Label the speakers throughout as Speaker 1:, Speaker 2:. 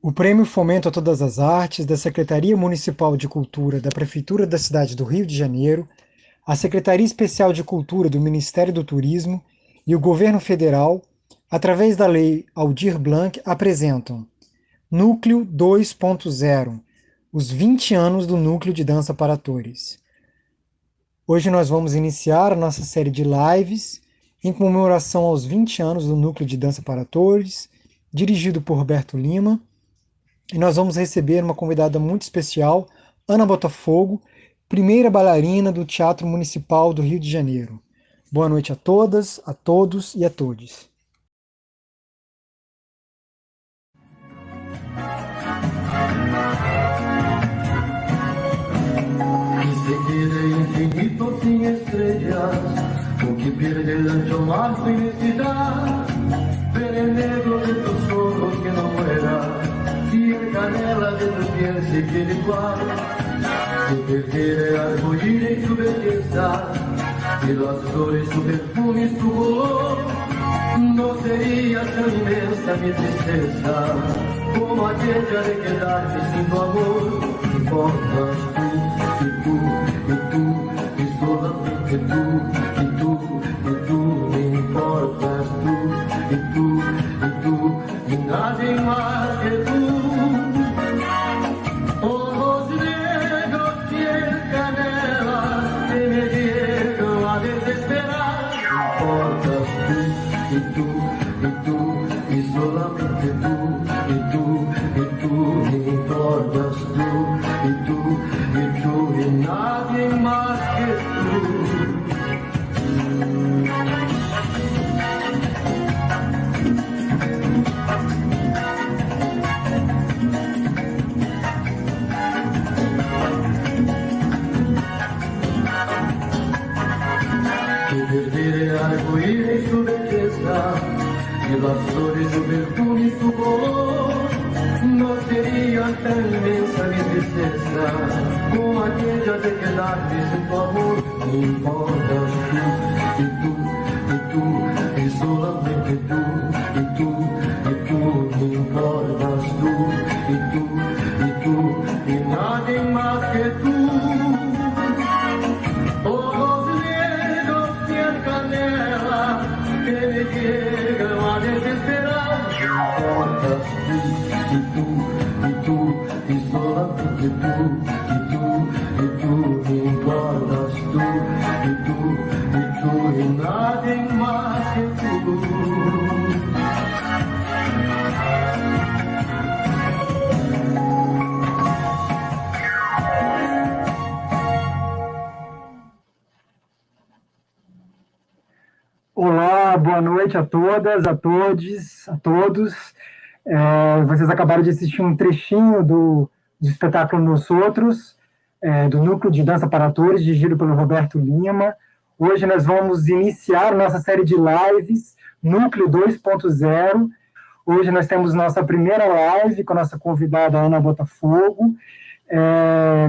Speaker 1: O Prêmio Fomento a Todas as Artes da Secretaria Municipal de Cultura da Prefeitura da cidade do Rio de Janeiro, a Secretaria Especial de Cultura do Ministério do Turismo e o Governo Federal, através da Lei Aldir Blanc, apresentam Núcleo 2.0, os 20 anos do Núcleo de Dança para Atores. Hoje nós vamos iniciar a nossa série de lives em comemoração aos 20 anos do Núcleo de Dança para Atores, dirigido por Roberto Lima. E nós vamos receber uma convidada muito especial, Ana Botafogo, primeira bailarina do Teatro Municipal do Rio de Janeiro. Boa noite a todas, a todos e a todes.
Speaker 2: Se quiere infinito sin estrellas, o que pierde el ancho mar felicidad, ver el negro de tus ojos que no muera, y el canela de tu piel se quede igual. Si te quiere argullir en su belleza, y las flores su perfume y su color, no sería tan inmensa mi tristeza, como aquella de quedarme sin tu amor. Importas tú, y solamente tú, me importas tú, y nadie más que tú. Ojos negros y el canela que me llegan a desesperar. Importas tú, y solamente tú, me importas tú, y nadie más que tú. Que perder arcoíris su belleza, y las flores su perfume y su color, no sería tan inmensa mi tristeza, como aquella de quedarme sin tu amor. Me importas tú, y solamente tú, me importas tú, y nadie más que tú. Ojos negros y el canela que me llegan a desesperar. Importas tú, y solamente tú, me importas tú, y nadie más que tú.
Speaker 1: Olá, boa noite a todas, a todos, a todos. Vocês acabaram de assistir um trechinho do espetáculo Nós Outros, do Núcleo de Dança para Atores, dirigido pelo Roberto Lima. Hoje nós vamos iniciar nossa série de lives, Núcleo 2.0. Hoje nós temos nossa primeira live com a nossa convidada Ana Botafogo.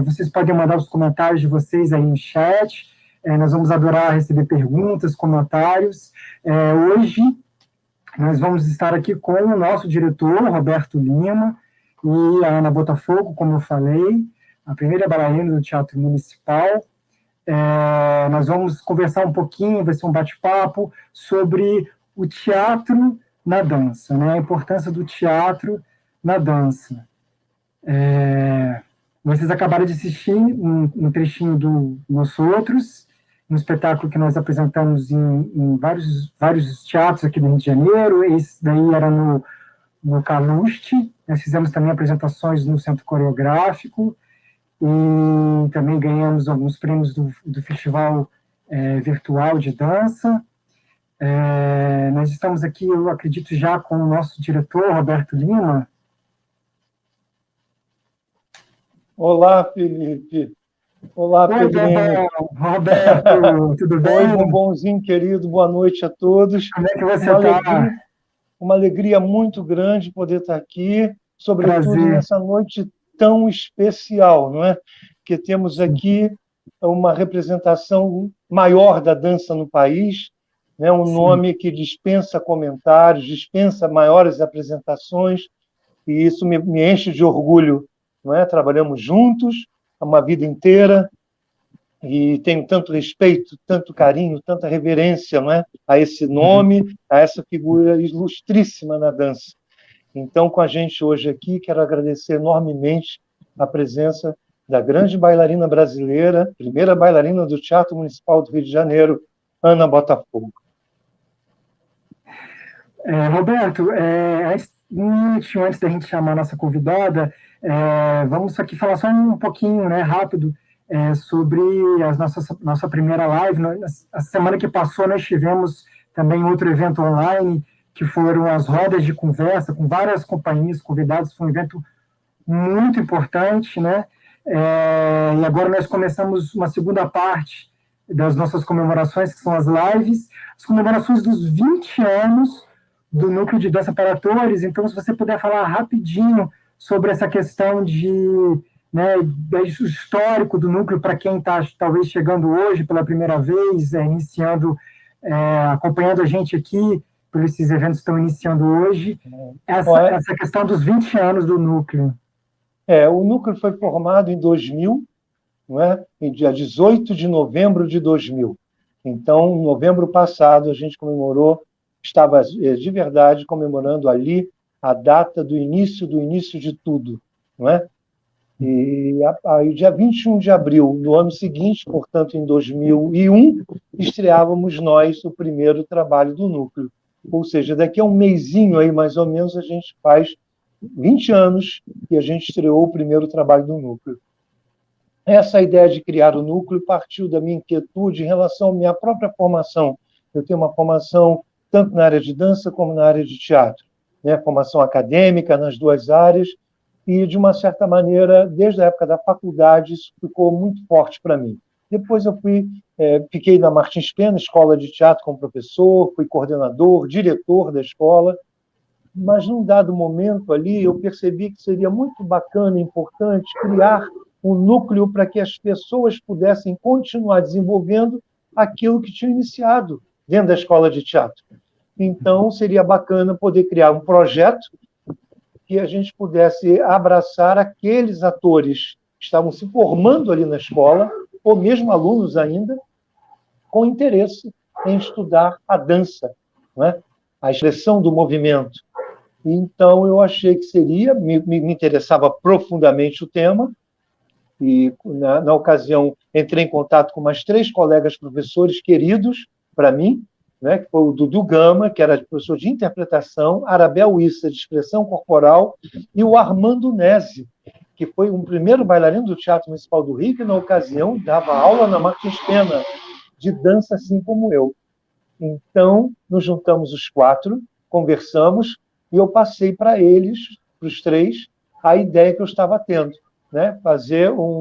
Speaker 1: Vocês podem mandar os comentários de vocês aí no chat. Nós vamos adorar receber perguntas, comentários. Hoje nós vamos estar aqui com o nosso diretor, Roberto Lima, e a Ana Botafogo, como eu falei, a primeira bailarina do Teatro Municipal. Nós vamos conversar um pouquinho, vai ser um bate-papo sobre o teatro na dança, né? A importância do teatro na dança. Vocês acabaram de assistir um trechinho do Nós Outros, um espetáculo que nós apresentamos em vários teatros aqui do Rio de Janeiro. Esse daí era no Caluste. Nós fizemos também apresentações no Centro Coreográfico e também ganhamos alguns prêmios do Festival Virtual de Dança. Nós estamos aqui, eu acredito, já com o nosso diretor, Roberto Lima.
Speaker 3: Olá, Felipe. Olá, Pedrinho.
Speaker 1: Roberto, tudo bem?
Speaker 3: Oi, bombonzinho querido, boa noite a todos.
Speaker 1: Como é que você está?
Speaker 3: Uma alegria muito grande poder estar aqui, sobretudo
Speaker 1: Prazer.
Speaker 3: nessa noite tão especial, não é? Que temos aqui uma representação maior da dança no país, né? Um nome que dispensa comentários, dispensa maiores apresentações, e isso me enche de orgulho, não é? Trabalhamos juntos uma vida inteira, e tenho tanto respeito, tanto carinho, tanta reverência, não é? A esse nome, a essa figura ilustríssima na dança. Então, com a gente hoje aqui, quero agradecer enormemente a presença da grande bailarina brasileira, primeira bailarina do Teatro Municipal do Rio de Janeiro, Ana Botafogo.
Speaker 1: Roberto, um minutinho antes da gente chamar a nossa convidada, vamos aqui falar só um pouquinho, né, rápido, sobre nossa primeira live. A semana que passou nós tivemos também outro evento online, que foram as rodas de conversa com várias companhias convidadas. Foi um evento muito importante, né? E agora nós começamos uma segunda parte das nossas comemorações, que são as lives, as comemorações dos 20 anos do Núcleo de Dança para Atores. Então, se você puder falar rapidinho sobre essa questão né, do histórico do núcleo, para quem está talvez chegando hoje pela primeira vez, acompanhando a gente aqui, por esses eventos que estão iniciando hoje, essa questão dos 20 anos do núcleo.
Speaker 3: O núcleo foi formado em 2000, não é? Em dia 18 de novembro de 2000. Então, em novembro passado, a gente estava de verdade comemorando ali a data do início de tudo, não é? E aí, dia 21 de abril, no ano seguinte, portanto, em 2001, estreávamos nós o primeiro trabalho do núcleo. Ou seja, daqui a um mesinho aí, mais ou menos, a gente faz 20 anos que a gente estreou o primeiro trabalho do núcleo. Essa ideia de criar o núcleo partiu da minha inquietude em relação à minha própria formação. Eu tenho uma formação tanto na área de dança como na área de teatro, né? Formação acadêmica nas duas áreas, e, de uma certa maneira, desde a época da faculdade, isso ficou muito forte para mim. Depois eu fiquei na Martins Pena, escola de teatro como professor, fui coordenador, diretor da escola, mas num dado momento ali eu percebi que seria muito bacana e importante criar um núcleo para que as pessoas pudessem continuar desenvolvendo aquilo que tinham iniciado dentro da escola de teatro. Então, seria bacana poder criar um projeto que a gente pudesse abraçar aqueles atores que estavam se formando ali na escola, ou mesmo alunos ainda, com interesse em estudar a dança, não é? A expressão do movimento. Então, eu achei que me interessava profundamente o tema, e, na ocasião, entrei em contato com mais 3 colegas professores queridos para mim, né, que foi o Dudu Gama, que era professor de interpretação, Arabel Issa, de expressão corporal, e o Armando Nese, que foi um primeiro bailarino do Teatro Municipal do Rio, que, na ocasião, dava aula na Martins Pena, de dança, assim como eu. Então, nos juntamos os 4, conversamos, e eu passei para eles, para os 3, a ideia que eu estava tendo, né?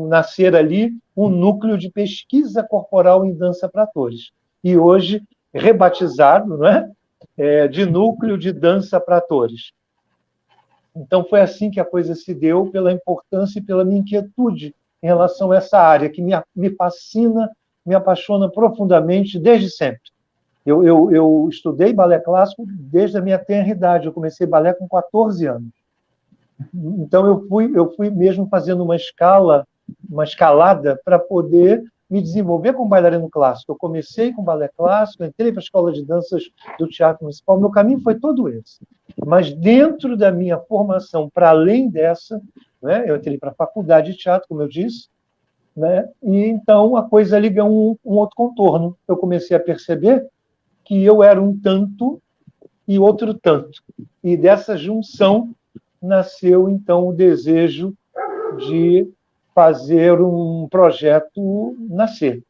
Speaker 3: Nascer ali um núcleo de pesquisa corporal em dança para atores. E hoje, rebatizado, não é? De Núcleo de Dança para Atores. Então, foi assim que a coisa se deu, pela importância e pela minha inquietude em relação a essa área, que me fascina, me apaixona profundamente desde sempre. Eu estudei balé clássico desde a minha tenra idade. Eu comecei balé com 14 anos. Então, eu fui mesmo fazendo uma escalada para poder me desenvolver como bailarino clássico. Eu comecei com balé clássico, entrei para a escola de danças do Teatro Municipal. Meu caminho foi todo esse. Mas dentro da minha formação, para além dessa, né, eu entrei para a faculdade de teatro, como eu disse, né, e então a coisa ali ganhou um outro contorno. Eu comecei a perceber que eu era um tanto e outro tanto. E dessa junção nasceu, então, o desejo de fazer um projeto nascer,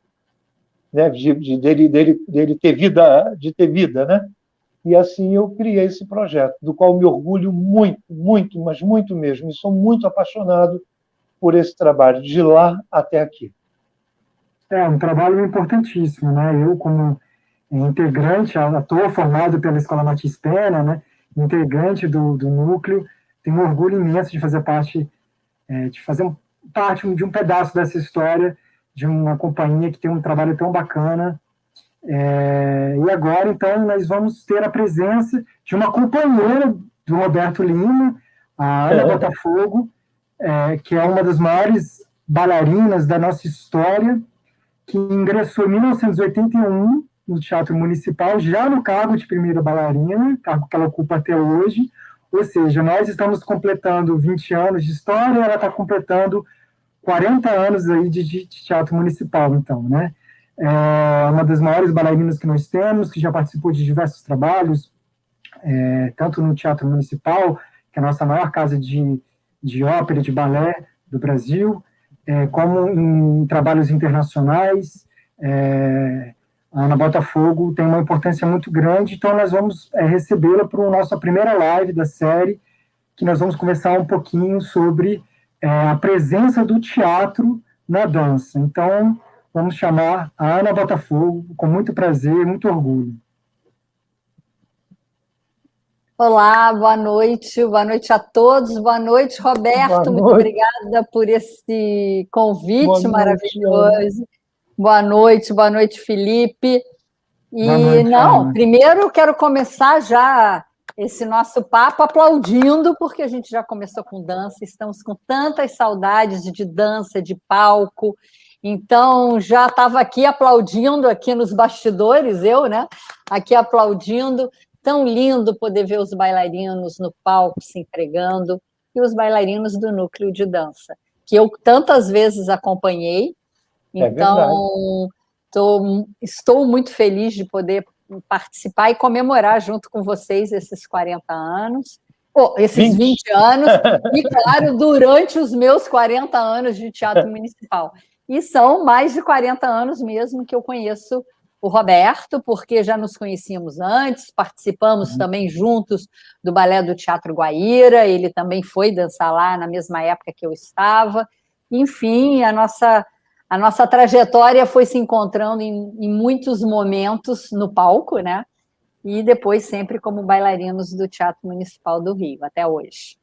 Speaker 3: né? dele ter vida, né? E assim eu criei esse projeto, do qual me orgulho muito, muito, mas muito mesmo, e sou muito apaixonado por esse trabalho, de lá até aqui.
Speaker 1: Um trabalho importantíssimo, né? Eu, como integrante, ator formado pela Escola Martins Pena, né? Integrante do núcleo, tenho um orgulho imenso de fazer parte de um pedaço dessa história, de uma companhia que tem um trabalho tão bacana. E agora, então, nós vamos ter a presença de uma companheira do Roberto Lima, a Ana Botafogo, que é uma das maiores bailarinas da nossa história, que ingressou em 1981 no Teatro Municipal, já no cargo de primeira bailarina, cargo que ela ocupa até hoje. Ou seja, nós estamos completando 20 anos de história, ela está completando 40 anos aí de Teatro Municipal, então, né? É uma das maiores bailarinas que nós temos, que já participou de diversos trabalhos, tanto no Teatro Municipal, que é a nossa maior casa de ópera, de balé do Brasil, como em trabalhos internacionais. A Ana Botafogo tem uma importância muito grande, então nós vamos recebê-la para a nossa primeira live da série, que nós vamos conversar um pouquinho sobre a presença do teatro na dança. Então, vamos chamar a Ana Botafogo com muito prazer, muito orgulho.
Speaker 4: Olá, boa noite a todos, boa noite, Roberto, muito obrigada por esse convite maravilhoso. Boa noite, Felipe. Primeiro eu quero começar já esse nosso papo aplaudindo, porque a gente já começou com dança, estamos com tantas saudades de dança, de palco, então já estava aqui aplaudindo aqui nos bastidores, né? Aqui aplaudindo. Tão lindo poder ver os bailarinos no palco se entregando e os bailarinos do núcleo de dança, que eu tantas vezes acompanhei. Então, estou muito feliz de poder participar e comemorar junto com vocês esses 40 anos, esses 20 anos, e, claro, durante os meus 40 anos de Teatro Municipal. E são mais de 40 anos mesmo que eu conheço o Roberto, porque já nos conhecíamos antes, participamos também juntos do Balé do Teatro Guaíra, ele também foi dançar lá na mesma época que eu estava. Enfim, a nossa trajetória foi se encontrando em muitos momentos no palco, né? E depois sempre como bailarinos do Teatro Municipal do Rio, até hoje.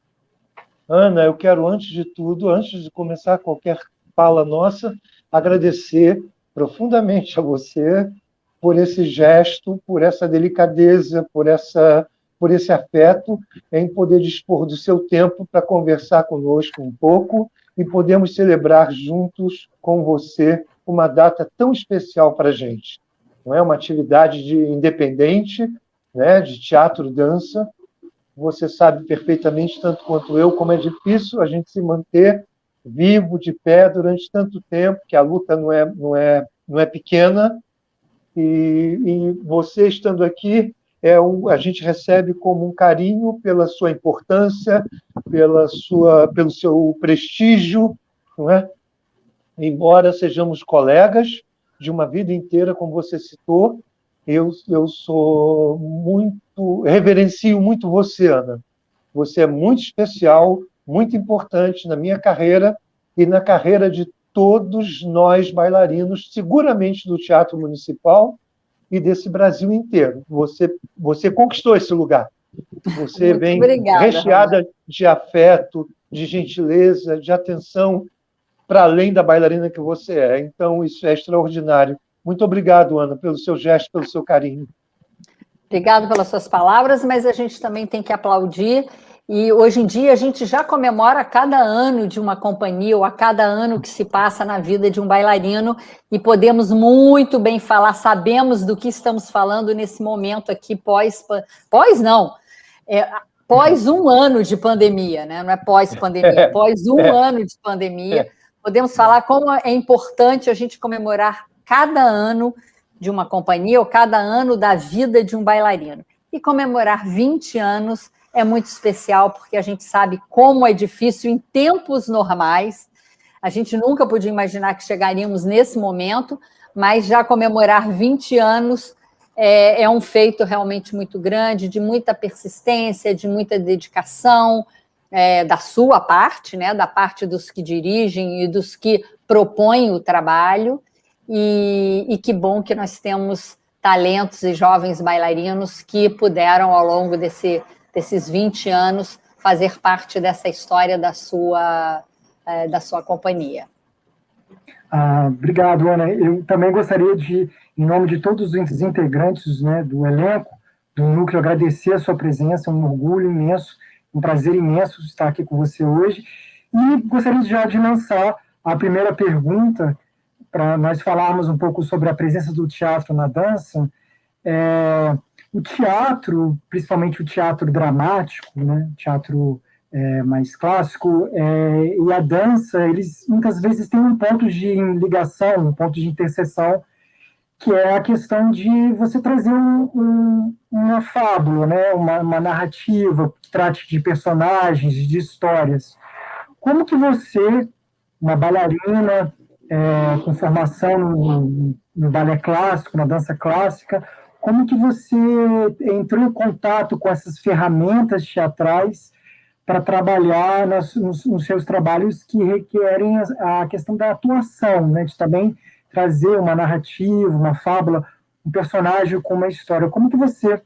Speaker 3: Ana, eu quero, antes de tudo, antes de começar qualquer fala nossa, agradecer profundamente a você por esse gesto, por essa delicadeza, por esse afeto em poder dispor do seu tempo para conversar conosco um pouco e podemos celebrar juntos com você uma data tão especial para a gente. Não é uma atividade independente, né, de teatro-dança. Você sabe perfeitamente, tanto quanto eu, como é difícil a gente se manter vivo, de pé, durante tanto tempo, que a luta não é pequena. E você estando aqui, a gente recebe como um carinho pela sua importância, pelo seu prestígio, não é? Embora sejamos colegas de uma vida inteira, como você citou, eu reverencio muito você, Ana. Você é muito especial, muito importante na minha carreira e na carreira de todos nós bailarinos, seguramente do Teatro Municipal e desse Brasil inteiro. Você conquistou esse lugar. Você vem recheada de afeto, de gentileza, de atenção, para além da bailarina que você é. Então, isso é extraordinário. Muito obrigado, Ana, pelo seu gesto, pelo seu carinho.
Speaker 4: Obrigado pelas suas palavras, mas a gente também tem que aplaudir. E hoje em dia a gente já comemora cada ano de uma companhia, ou a cada ano que se passa na vida de um bailarino, e podemos muito bem falar, sabemos do que estamos falando nesse momento aqui, pós um ano de pandemia, né? Não é pós-pandemia, pós um ano de pandemia. Podemos falar como é importante a gente comemorar cada ano de uma companhia, ou cada ano da vida de um bailarino. E comemorar 20 anos é muito especial, porque a gente sabe como é difícil em tempos normais. A gente nunca podia imaginar que chegaríamos nesse momento, mas já comemorar 20 anos é um feito realmente muito grande, de muita persistência, de muita dedicação, da sua parte, né, da parte dos que dirigem e dos que propõem o trabalho. E que bom que nós temos talentos e jovens bailarinos que puderam, ao longo desses 20 anos, fazer parte dessa história da sua companhia.
Speaker 1: Obrigado, Ana. Eu também gostaria de, em nome de todos os integrantes, né, do elenco, do núcleo, agradecer a sua presença, um orgulho imenso um prazer imenso estar aqui com você hoje. E gostaria já de lançar a primeira pergunta, para nós falarmos um pouco sobre a presença do teatro na dança. O teatro, principalmente o teatro dramático, né, teatro mais clássico, e a dança, eles muitas vezes têm um ponto de ligação, um ponto de interseção, que é a questão de você trazer uma fábula, né, uma narrativa que trate de personagens, de histórias. Como que você, uma bailarina com formação no balé clássico, na dança clássica, como que você entrou em contato com essas ferramentas teatrais para trabalhar nos seus trabalhos que requerem a questão da atuação, né, de também trazer uma narrativa, uma fábula, um personagem com uma história? Como que você,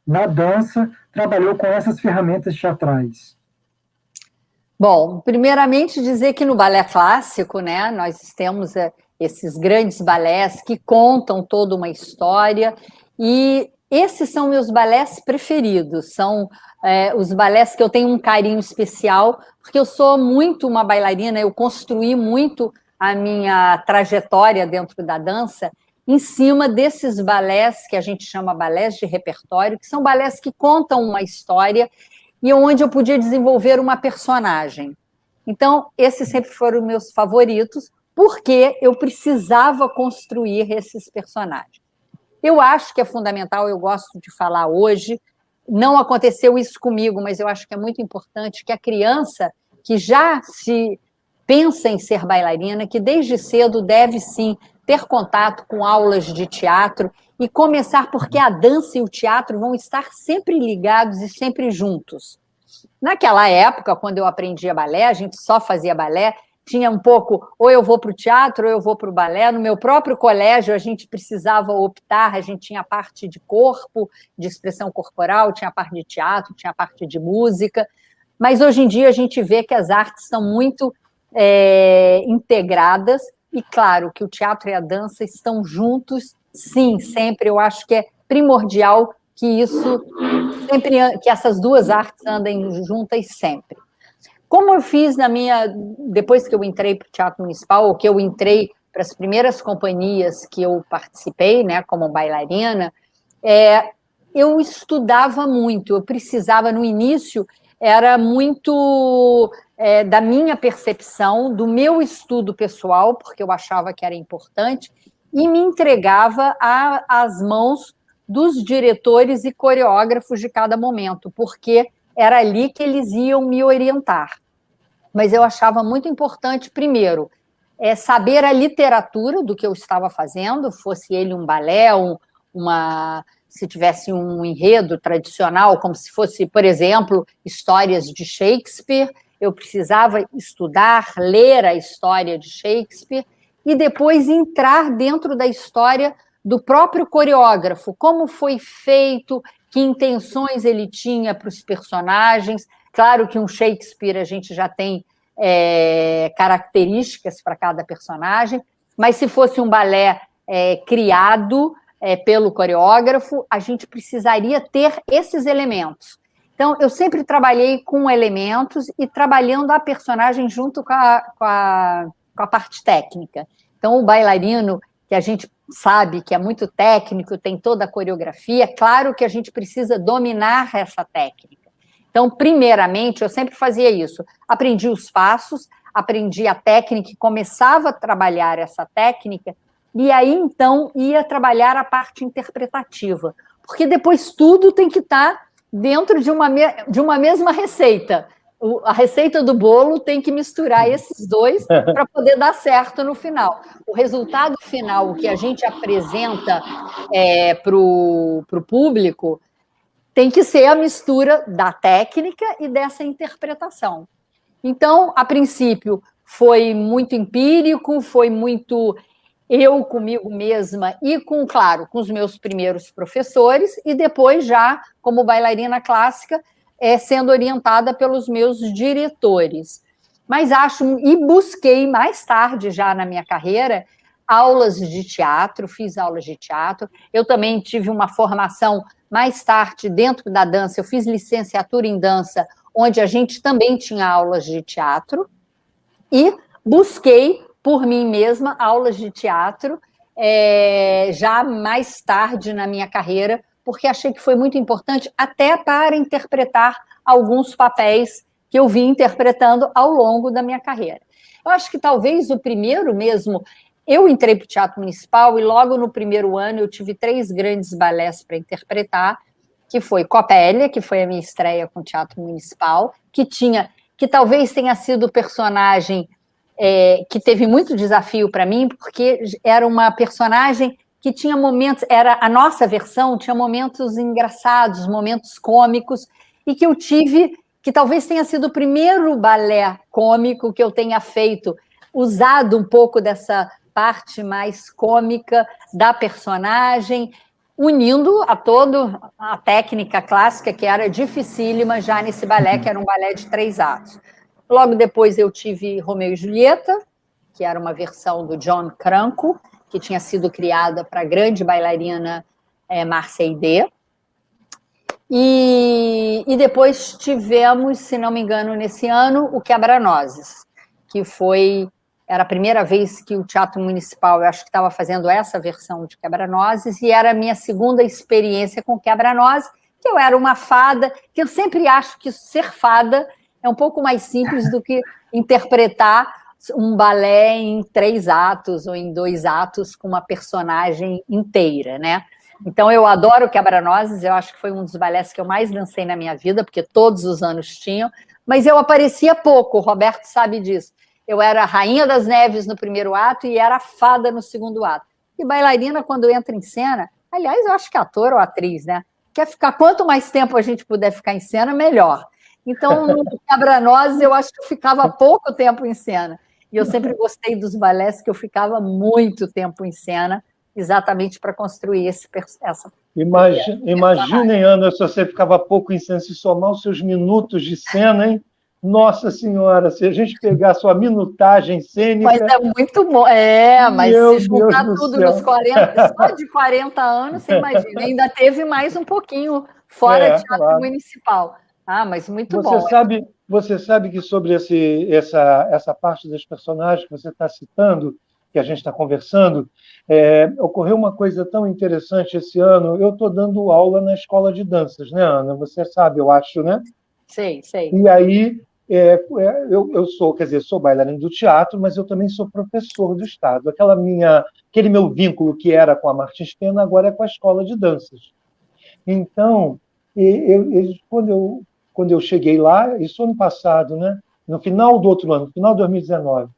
Speaker 1: na dança, trabalhou com essas ferramentas teatrais?
Speaker 4: Bom, primeiramente dizer que no balé clássico, né, nós temos esses grandes balés que contam toda uma história, e esses são meus balés preferidos, são os balés que eu tenho um carinho especial, porque eu sou muito uma bailarina, eu construí muito a minha trajetória dentro da dança em cima desses balés que a gente chama balés de repertório, que são balés que contam uma história e onde eu podia desenvolver uma personagem. Então, esses sempre foram meus favoritos, porque eu precisava construir esses personagens. Eu acho que é fundamental, eu gosto de falar hoje, não aconteceu isso comigo, mas eu acho que é muito importante que a criança que já se pensa em ser bailarina, que desde cedo deve sim ter contato com aulas de teatro e começar, porque a dança e o teatro vão estar sempre ligados e sempre juntos. Naquela época, quando eu aprendia balé, a gente só fazia balé, tinha um pouco, ou eu vou para o teatro, ou eu vou para o balé. No meu próprio colégio, a gente precisava optar, a gente tinha a parte de corpo, de expressão corporal, tinha a parte de teatro, tinha a parte de música, mas hoje em dia a gente vê que as artes estão muito integradas, e claro que o teatro e a dança estão juntos, sim, sempre. Eu acho que é primordial que isso sempre, que essas duas artes andem juntas sempre. Como eu fiz depois que eu entrei para o Teatro Municipal, ou que eu entrei para as primeiras companhias que eu participei, né, como bailarina, eu estudava muito, eu precisava, no início, era muito da minha percepção, do meu estudo pessoal, porque eu achava que era importante, e me entregava às mãos dos diretores e coreógrafos de cada momento, porque era ali que eles iam me orientar. Mas eu achava muito importante, primeiro, saber a literatura do que eu estava fazendo, fosse ele um balé, se tivesse um enredo tradicional, como se fosse, por exemplo, histórias de Shakespeare, eu precisava estudar, ler a história de Shakespeare e depois entrar dentro da história do próprio coreógrafo, como foi feito, que intenções ele tinha para os personagens. Claro que um Shakespeare a gente já tem características para cada personagem, mas se fosse um balé criado pelo coreógrafo, a gente precisaria ter esses elementos. Então, eu sempre trabalhei com elementos e trabalhando a personagem junto com a parte técnica. Então, o bailarino, que a gente sabe que é muito técnico, tem toda a coreografia, claro que a gente precisa dominar essa técnica. Então, primeiramente, eu sempre fazia isso. Aprendi os passos, aprendi a técnica, começava a trabalhar essa técnica, e aí, então, ia trabalhar a parte interpretativa. Porque depois tudo tem que estar dentro de uma mesma receita. A receita do bolo tem que misturar esses dois para poder dar certo no final. O resultado final, o que a gente apresenta para o público, tem que ser a mistura da técnica e dessa interpretação. Então, a princípio, foi muito empírico, foi muito eu comigo mesma e, claro, com os meus primeiros professores, e depois já, como bailarina clássica, sendo orientada pelos meus diretores. Mas e busquei mais tarde, já na minha carreira, aulas de teatro, fiz aulas de teatro. Eu também tive uma formação mais tarde, dentro da dança, eu fiz licenciatura em dança, onde a gente também tinha aulas de teatro, e busquei, por mim mesma, aulas de teatro, já mais tarde na minha carreira, porque achei que foi muito importante até para interpretar alguns papéis que eu vim interpretando ao longo da minha carreira. Eu acho que talvez o primeiro mesmo, eu entrei para o Teatro Municipal e logo no primeiro ano eu tive 3 grandes balés para interpretar, que foi Copélia, que foi a minha estreia com o Teatro Municipal, que talvez tenha sido o personagem que teve muito desafio para mim, porque era uma personagem que tinha momentos, era a nossa versão, tinha momentos engraçados, momentos cômicos, e que eu tive, que talvez tenha sido o primeiro balé cômico que eu tenha feito, usado um pouco dessa parte mais cômica da personagem, unindo a toda a técnica clássica, que era dificílima já nesse balé, que era um balé de 3 atos. Logo depois eu tive Romeu e Julieta, que era uma versão do John Cranko, que tinha sido criada para a grande bailarina Márcia Aidê. E depois tivemos, se não me engano, nesse ano, o Quebra-Nozes, que era a primeira vez que o Teatro Municipal, eu acho que estava fazendo essa versão de Quebra-Nozes, e era a minha segunda experiência com Quebra-Nozes, que eu era uma fada, que eu sempre acho que ser fada é um pouco mais simples do que interpretar um balé em 3 atos ou em 2 atos com uma personagem inteira, né? Então, eu adoro Quebra-Nozes, eu acho que foi um dos balés que eu mais dancei na minha vida, porque todos os anos tinham, mas eu aparecia pouco, o Roberto sabe disso. Eu era a Rainha das Neves no primeiro ato e era a fada no segundo ato. E bailarina, quando entra em cena, aliás, eu acho que ator ou atriz, né? Quer ficar, quanto mais tempo a gente puder ficar em cena, melhor. Então, no Quebra-Nozes, eu acho que eu ficava pouco tempo em cena. E eu sempre gostei dos balés que eu ficava muito tempo em cena, exatamente para construir essa.
Speaker 3: Imaginem, Ana, se você ficava pouco em cena, se somar os seus minutos de cena, hein? Nossa Senhora, se a gente pegar a sua minutagem cênica...
Speaker 4: Mas é muito bom. Mas se juntar tudo nos 40, só de 40 anos, você imagina. Ainda teve mais um pouquinho fora de Teatro Municipal. Mas muito bom.
Speaker 3: Você sabe que sobre essa parte dos personagens que você está citando, que a gente está conversando, ocorreu uma coisa tão interessante esse ano. Eu estou dando aula na escola de danças, né, Ana? Você sabe, eu acho, né?
Speaker 4: Sei.
Speaker 3: E aí, eu sou bailarino do teatro, mas eu também sou professor do Estado. Aquele meu vínculo que era com a Martins Pena, agora é com a escola de danças. Então, quando eu cheguei lá, isso ano passado, né? No final do outro ano, no final de 2019,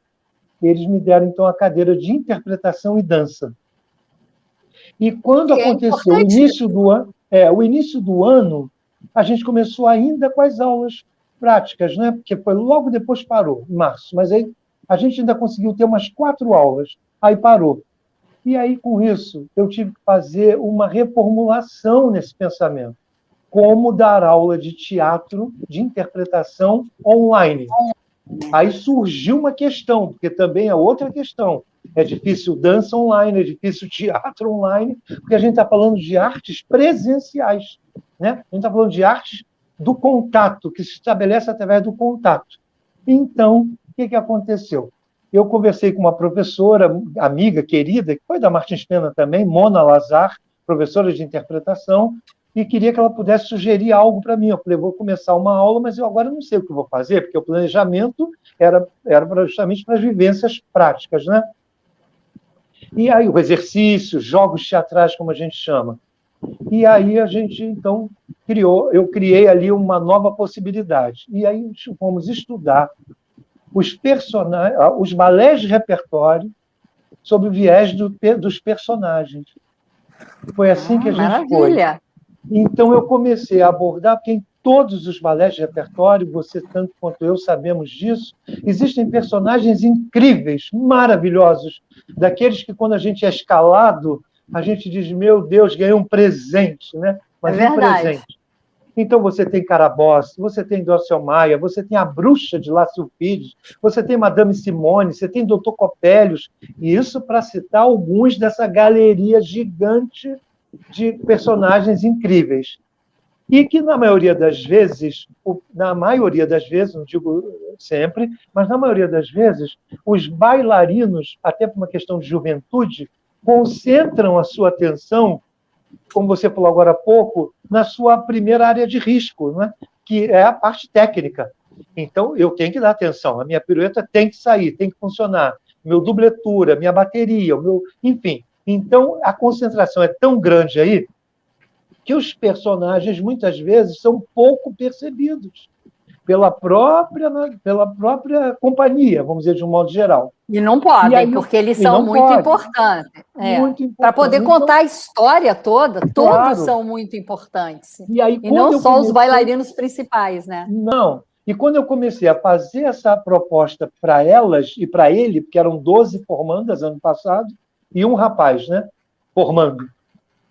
Speaker 3: eles me deram, então, a cadeira de interpretação e dança. E quando aconteceu o início do ano, a gente começou ainda com as aulas práticas, né? Porque foi logo depois parou, em março. Mas aí a gente ainda conseguiu ter umas 4 aulas, aí parou. E aí, com isso, eu tive que fazer uma reformulação nesse pensamento. Como dar aula de teatro, de interpretação online. Aí surgiu uma questão, porque também é outra questão. É difícil dança online, é difícil teatro online, porque a gente está falando de artes presenciais, né? A gente está falando de artes do contato, que se estabelece através do contato. Então, o que aconteceu? Eu conversei com uma professora, amiga, querida, que foi da Martins Pena também, Mona Lazar, professora de interpretação, e queria que ela pudesse sugerir algo para mim. Eu falei, vou começar uma aula, mas eu agora não sei o que vou fazer, porque o planejamento era justamente para as vivências práticas, né? E aí o exercício, jogos teatrais, como a gente chama. E aí a gente, então, eu criei ali uma nova possibilidade. E aí fomos estudar os balés de repertório sob o viés dos personagens. Foi assim que a gente foi. Então, eu comecei a abordar, porque em todos os balés de repertório, você tanto quanto eu sabemos disso, existem personagens incríveis, maravilhosos, daqueles que, quando a gente é escalado, a gente diz, meu Deus, ganhei um presente, né? Mas um presente. Então, você tem Carabosse, você tem Dórcel Maia, você tem a Bruxa de Lácio Fides, você tem Madame Simone, você tem Doutor Copélios, e isso para citar alguns dessa galeria gigante de personagens incríveis. E que, na maioria das vezes, não digo sempre, mas na maioria das vezes, os bailarinos, até por uma questão de juventude, concentram a sua atenção, como você falou agora há pouco, na sua primeira área de risco, né? Que é a parte técnica. Então, eu tenho que dar atenção. A minha pirueta tem que sair, tem que funcionar. Meu dubletura, minha bateria, enfim. Então, a concentração é tão grande aí que os personagens, muitas vezes, são pouco percebidos pela própria companhia, vamos dizer, de um modo geral.
Speaker 4: E não podem, porque eles são muito importantes. Para poder contar a história toda, todos são muito importantes. E não só os bailarinos principais, né?
Speaker 3: Não. E quando eu comecei a fazer essa proposta para elas e para ele, porque eram 12 formandas ano passado, e um rapaz, né, formando.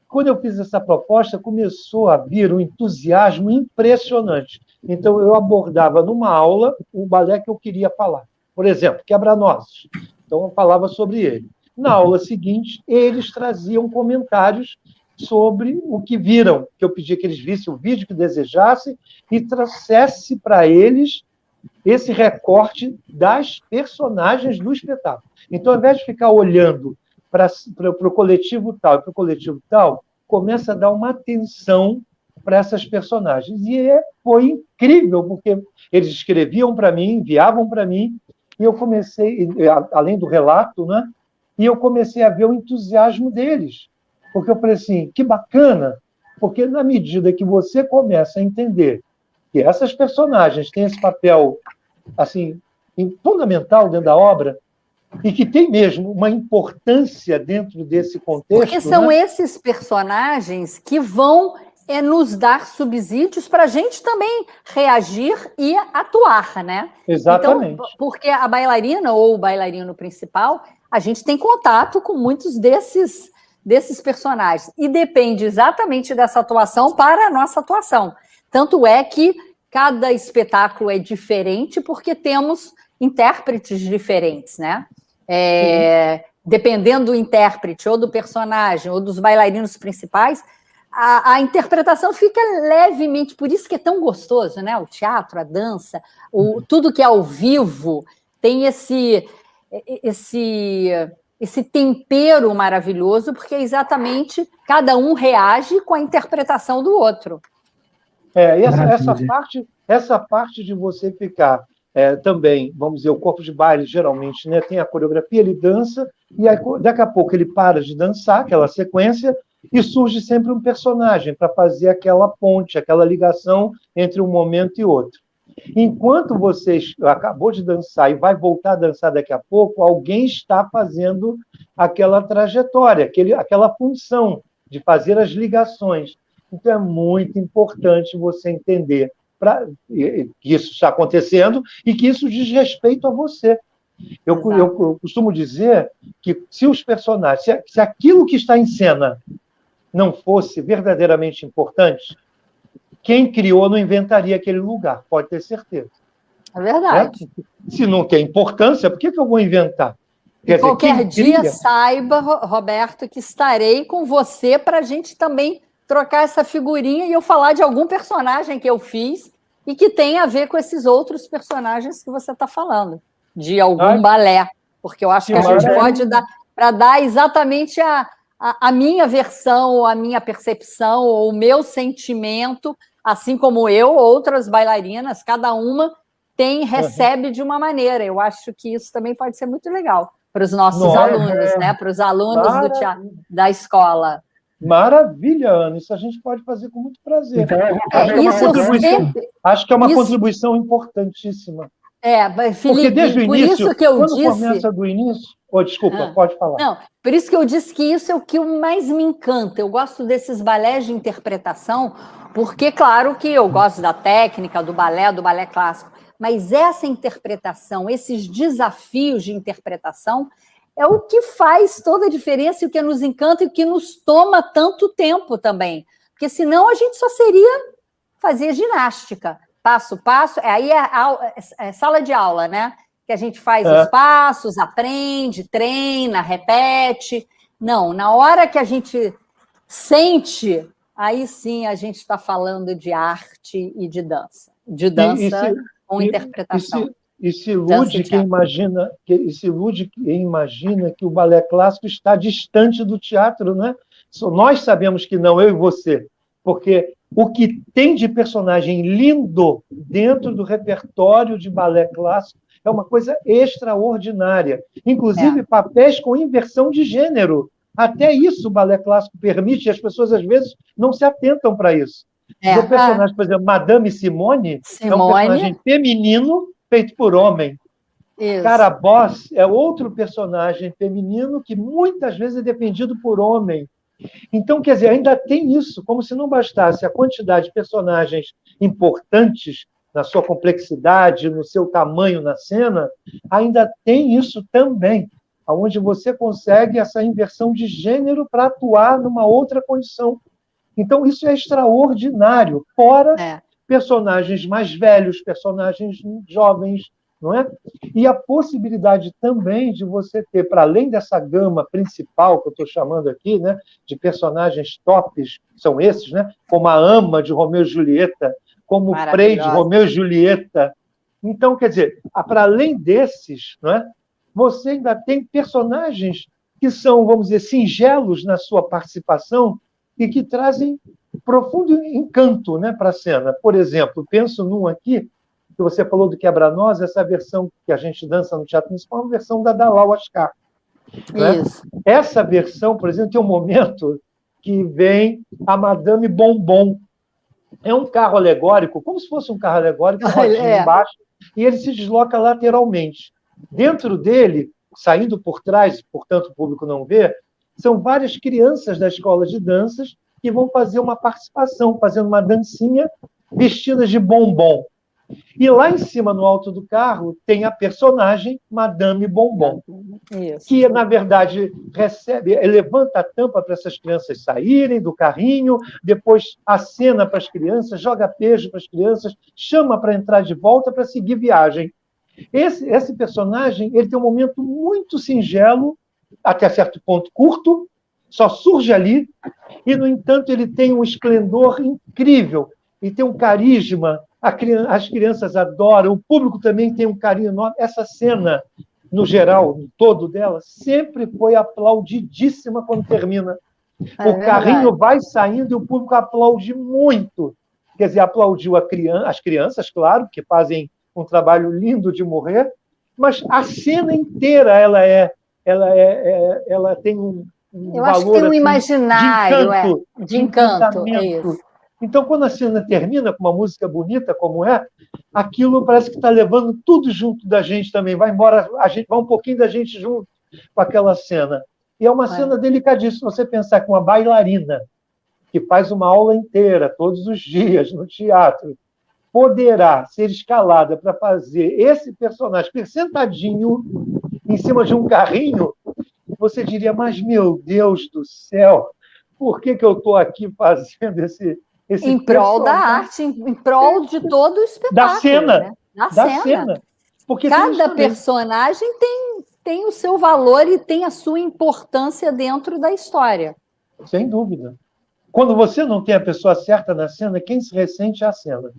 Speaker 3: Quando eu fiz essa proposta, começou a vir um entusiasmo impressionante. Então, eu abordava numa aula o balé que eu queria falar. Por exemplo, Quebra-Nozes. Então, eu falava sobre ele. Na aula seguinte, eles traziam comentários sobre o que viram, que eu pedia que eles vissem o vídeo que desejassem e trouxesse para eles esse recorte das personagens do espetáculo. Então, ao invés de ficar olhando para o coletivo tal e para o coletivo tal, começa a dar uma atenção para essas personagens. E foi incrível, porque eles escreviam para mim, enviavam para mim, e eu comecei, além do relato, né? E eu comecei a ver o entusiasmo deles. Porque eu falei assim, que bacana, porque na medida que você começa a entender que essas personagens têm esse papel assim, fundamental dentro da obra, e que tem mesmo uma importância dentro desse contexto.
Speaker 4: Porque são esses personagens que vão nos dar subsídios para a gente também reagir e atuar, né?
Speaker 3: Exatamente.
Speaker 4: Então, porque a bailarina ou o bailarino principal, a gente tem contato com muitos desses personagens e depende exatamente dessa atuação para a nossa atuação. Tanto é que cada espetáculo é diferente porque temos intérpretes diferentes, né? Dependendo do intérprete, ou do personagem, ou dos bailarinos principais, a interpretação fica levemente, por isso que é tão gostoso, né? O teatro, a dança, tudo que é ao vivo tem esse tempero maravilhoso, porque exatamente cada um reage com a interpretação do outro.
Speaker 3: E essa parte de você ficar também, vamos dizer, o corpo de baile, geralmente, né, tem a coreografia, ele dança, e aí, daqui a pouco ele para de dançar, aquela sequência, e surge sempre um personagem para fazer aquela ponte, aquela ligação entre um momento e outro. Enquanto você acabou de dançar e vai voltar a dançar daqui a pouco, alguém está fazendo aquela trajetória, aquela função de fazer as ligações. Então, é muito importante você entender que isso está acontecendo e que isso diz respeito a você. Eu costumo dizer que se os personagens, se aquilo que está em cena não fosse verdadeiramente importante, quem criou não inventaria aquele lugar, pode ter certeza.
Speaker 4: É verdade.
Speaker 3: Se não tem importância, por que eu vou inventar?
Speaker 4: Qualquer dia, saiba, Roberto, que estarei com você para a gente também trocar essa figurinha e eu falar de algum personagem que eu fiz e que tem a ver com esses outros personagens que você está falando, de algum balé, porque eu acho que a gente pode dar, para dar exatamente a minha versão, a minha percepção, ou o meu sentimento, assim como eu, outras bailarinas, cada uma recebe de uma maneira. Eu acho que isso também pode ser muito legal para os nossos alunos, né? Para os alunos da escola.
Speaker 3: Maravilha, Ana. Isso a gente pode fazer com muito prazer.
Speaker 1: Então,
Speaker 3: acho que é uma contribuição importantíssima.
Speaker 4: Felipe,
Speaker 3: porque desde o início,
Speaker 4: por isso que eu
Speaker 3: quando
Speaker 4: disse...
Speaker 3: começa do início... desculpa, pode falar.
Speaker 4: Não, por isso que eu disse que isso é o que mais me encanta. Eu gosto desses balés de interpretação, porque, claro, que eu gosto da técnica, do balé clássico, mas essa interpretação, esses desafios de interpretação, é o que faz toda a diferença e o que nos encanta e o que nos toma tanto tempo também. Porque senão a gente só seria fazer ginástica, passo a passo, aí é sala de aula, né? Que a gente faz os passos, aprende, treina, repete. Não, na hora que a gente sente, aí sim a gente está falando de arte e de dança com interpretação.
Speaker 3: E se ilude quem imagina que o balé clássico está distante do teatro, né? Nós sabemos que não, eu e você, porque o que tem de personagem lindo dentro do repertório de balé clássico é uma coisa extraordinária. Inclusive, papéis com inversão de gênero. Até isso o balé clássico permite, e as pessoas, às vezes, não se atentam para isso. O personagem, por exemplo, Madame Simone é um personagem feminino feito por homem.
Speaker 4: Isso.
Speaker 3: Carabosse é outro personagem feminino que muitas vezes é defendido por homem. Então, quer dizer, ainda tem isso, como se não bastasse a quantidade de personagens importantes na sua complexidade, no seu tamanho na cena, ainda tem isso também, onde você consegue essa inversão de gênero para atuar numa outra condição. Então, isso é extraordinário, fora personagens mais velhos, personagens jovens, não é? E a possibilidade também de você ter, para além dessa gama principal que eu estou chamando aqui, né, de personagens tops, são esses, né, como a Ama de Romeu e Julieta, como o Frei de Romeu e Julieta. Então, quer dizer, para além desses, não é, você ainda tem personagens que são, vamos dizer, singelos na sua participação e que trazem profundo encanto, né, para a cena. Por exemplo, penso num aqui, que você falou do Quebra-Nós, essa versão que a gente dança no Teatro Municipal é uma versão da Dalal Ascar. Né?
Speaker 4: Isso.
Speaker 3: Essa versão, por exemplo, tem um momento que vem a Madame Bombom. É um carro alegórico, como se fosse um carro alegórico, com rodinha embaixo, e ele se desloca lateralmente. Dentro dele, saindo por trás, portanto o público não vê, são várias crianças da escola de danças que vão fazer uma participação, fazendo uma dancinha vestidas de bombom. E lá em cima, no alto do carro, tem a personagem Madame Bombom, que, na verdade, levanta a tampa para essas crianças saírem do carrinho, depois acena para as crianças, joga beijo para as crianças, chama para entrar de volta para seguir viagem. Esse personagem ele tem um momento muito singelo, até certo ponto curto, só surge ali, e, no entanto, ele tem um esplendor incrível, e tem um carisma. As crianças adoram, o público também tem um carinho enorme. Essa cena, no geral, no todo dela, sempre foi aplaudidíssima quando termina. O carrinho vai saindo e o público aplaude muito. Quer dizer, aplaudiu as crianças, claro, que fazem um trabalho lindo de morrer, mas a cena inteira ela tem um
Speaker 4: Eu
Speaker 3: valor
Speaker 4: acho que tem um
Speaker 3: assim,
Speaker 4: imaginário de encanto. É isso.
Speaker 3: Então, quando a cena termina com uma música bonita como aquilo parece que está levando tudo junto da gente também. Vai embora, vai um pouquinho da gente junto com aquela cena. E é uma cena delicadíssima. Você pensar que uma bailarina que faz uma aula inteira, todos os dias, no teatro, poderá ser escalada para fazer esse personagem sentadinho em cima de um carrinho, você diria, mas, meu Deus do céu, por que eu estou aqui fazendo esse
Speaker 4: em prol da arte, em prol de todo o espetáculo.
Speaker 3: Da cena.
Speaker 4: Né? Da cena.
Speaker 3: Porque
Speaker 4: cada personagem tem o seu valor e tem a sua importância dentro da história.
Speaker 3: Sem dúvida. Quando você não tem a pessoa certa na cena, quem se ressente é a cena.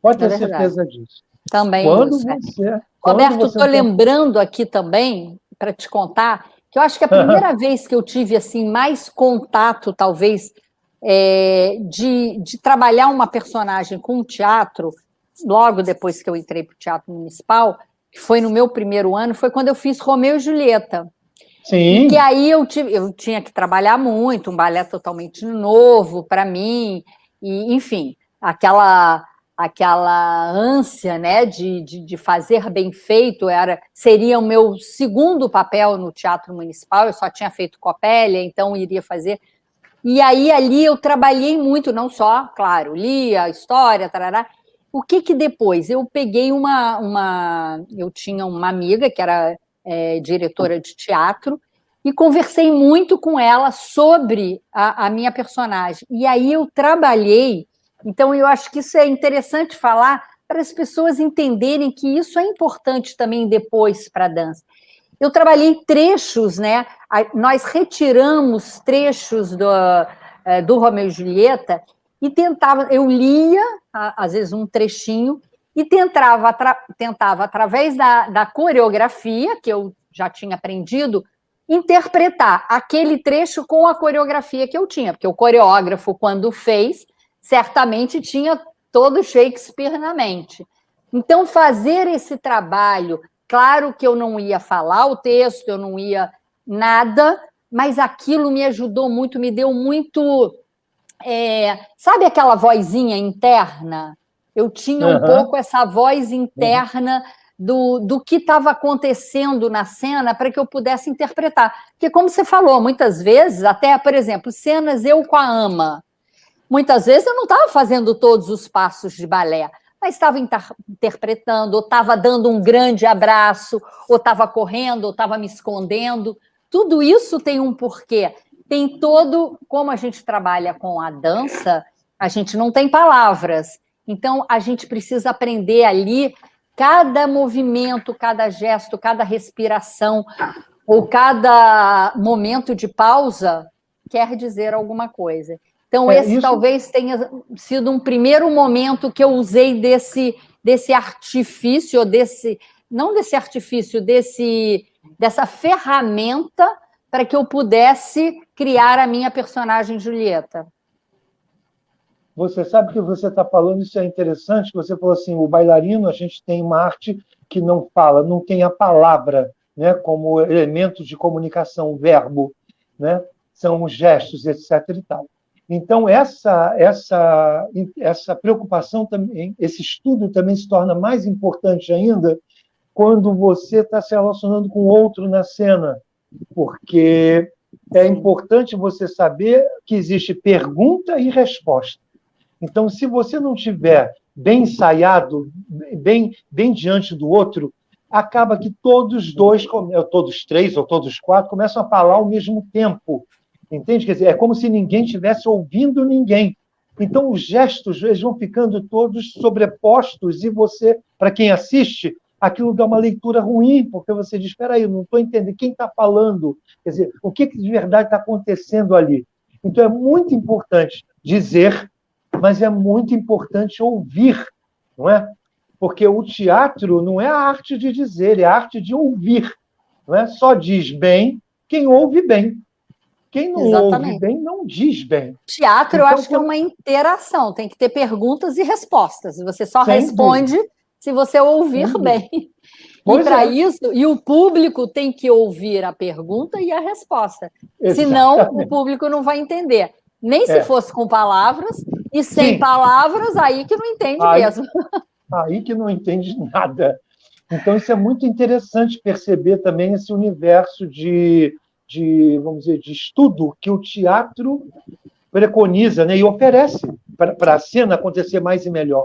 Speaker 3: Pode ter certeza disso.
Speaker 4: Também
Speaker 3: quando
Speaker 4: isso.
Speaker 3: Você,
Speaker 4: Roberto, estou lembrando aqui também, para te contar, que eu acho que a primeira vez que eu tive assim, mais contato, talvez, de trabalhar uma personagem com o teatro, logo depois que eu entrei para o Teatro Municipal, que foi no meu primeiro ano, foi quando eu fiz Romeu e Julieta.
Speaker 3: Sim.
Speaker 4: E que aí eu tinha que trabalhar muito, um balé totalmente novo para mim, e, enfim, aquela ânsia, né, de fazer bem feito seria o meu segundo papel no Teatro Municipal, eu só tinha feito Copélia, então iria fazer. E aí, ali, eu trabalhei muito, não só, claro, li a história, tarará. O que depois? Eu peguei eu tinha uma amiga que era diretora de teatro e conversei muito com ela sobre a minha personagem. E aí eu trabalhei, então eu acho que isso é interessante falar para as pessoas entenderem que isso é importante também depois para a dança. Eu trabalhei trechos, né? Nós retiramos trechos do Romeu e Julieta, e tentava, eu lia, às vezes, um trechinho, e tentava através da coreografia, que eu já tinha aprendido, interpretar aquele trecho com a coreografia que eu tinha, porque o coreógrafo, quando fez, certamente tinha todo Shakespeare na mente. Então, fazer esse trabalho, claro que eu não ia falar o texto, eu não ia nada, mas aquilo me ajudou muito, me deu muito... sabe aquela vozinha interna? Eu tinha um pouco essa voz interna do que estava acontecendo na cena para que eu pudesse interpretar. Porque, como você falou, muitas vezes, até, por exemplo, cenas eu com a ama, muitas vezes eu não estava fazendo todos os passos de balé, mas estava interpretando, ou estava dando um grande abraço, ou estava correndo, ou estava me escondendo. Tudo isso tem um porquê. Tem todo... Como a gente trabalha com a dança, a gente não tem palavras. Então, a gente precisa aprender ali cada movimento, cada gesto, cada respiração, ou cada momento de pausa quer dizer alguma coisa. Então, esse talvez tenha sido um primeiro momento que eu usei desse artifício, não desse artifício, dessa ferramenta para que eu pudesse criar a minha personagem Julieta.
Speaker 3: Você sabe que você está falando, isso é interessante, que você falou assim, o bailarino, a gente tem uma arte que não fala, não tem a palavra, né, como elemento de comunicação, o verbo, né, são os gestos, etc. e tal. Então, essa preocupação, também, esse estudo também se torna mais importante ainda quando você está se relacionando com outro na cena, porque é importante você saber que existe pergunta e resposta. Então, se você não tiver bem ensaiado, bem diante do outro, acaba que todos três ou todos quatro, começam a falar ao mesmo tempo. Entende? Quer dizer, é como se ninguém estivesse ouvindo ninguém. Então, os gestos eles vão ficando todos sobrepostos e você, para quem assiste, aquilo dá uma leitura ruim, porque você diz, espera aí, eu não estou entendendo quem está falando. Quer dizer, o que de verdade está acontecendo ali? Então, é muito importante dizer, mas é muito importante ouvir, não é? Porque o teatro não é a arte de dizer, é a arte de ouvir. Não é? Só diz bem quem ouve bem. Quem não ouve bem, não diz bem.
Speaker 4: Teatro, então, eu acho que é uma interação, tem que ter perguntas e respostas. Você só responde se você ouvir bem. E para isso, e o público tem que ouvir a pergunta e a resposta. Senão, o público não vai entender. Nem se fosse com palavras, e sem palavras, aí que não entende mesmo.
Speaker 3: Aí que não entende nada. Então, isso é muito interessante perceber também esse universo vamos dizer, de estudo que o teatro preconiza, né, e oferece para a cena acontecer mais e melhor.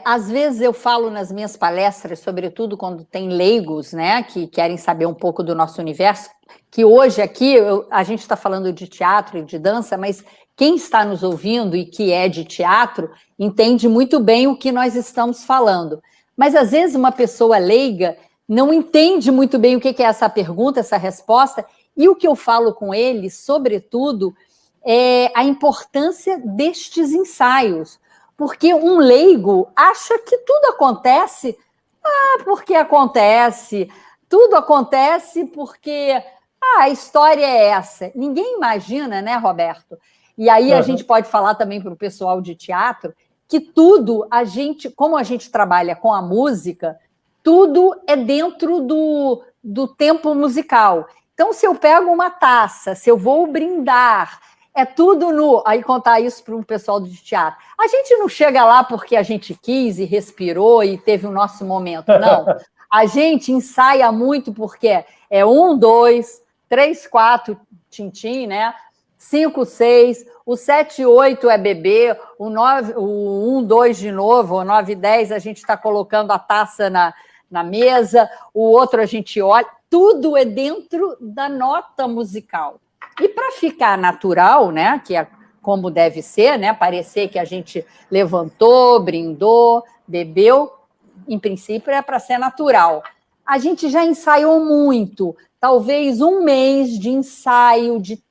Speaker 4: Às vezes eu falo nas minhas palestras, sobretudo quando tem leigos, né, que querem saber um pouco do nosso universo, que hoje aqui a gente está falando de teatro e de dança, mas quem está nos ouvindo e que é de teatro entende muito bem o que nós estamos falando. Mas, às vezes, uma pessoa leiga não entende muito bem o que é essa pergunta, essa resposta, e o que eu falo com eles, sobretudo, é a importância destes ensaios. Porque um leigo acha que tudo acontece porque acontece, tudo acontece porque a história é essa. Ninguém imagina, né, Roberto? E aí a gente pode falar também para o pessoal de teatro que tudo, como a gente trabalha com a música, tudo é dentro do tempo musical. Então, se eu pego uma taça, se eu vou brindar, é tudo no... Aí contar isso para um pessoal de teatro. A gente não chega lá porque a gente quis e respirou e teve o nosso momento, não. A gente ensaia muito porque é 1, 2, 3, 4, tintim, né? 5, 6, o 7, 8 é bebê, o 9, o 1, 2 de novo, o 9, 10 a gente está colocando a taça na mesa, o outro a gente olha, tudo é dentro da nota musical. E para ficar natural, né, que é como deve ser, né, parecer que a gente levantou, brindou, bebeu, em princípio é para ser natural. A gente já ensaiou muito, talvez um mês de ensaio, de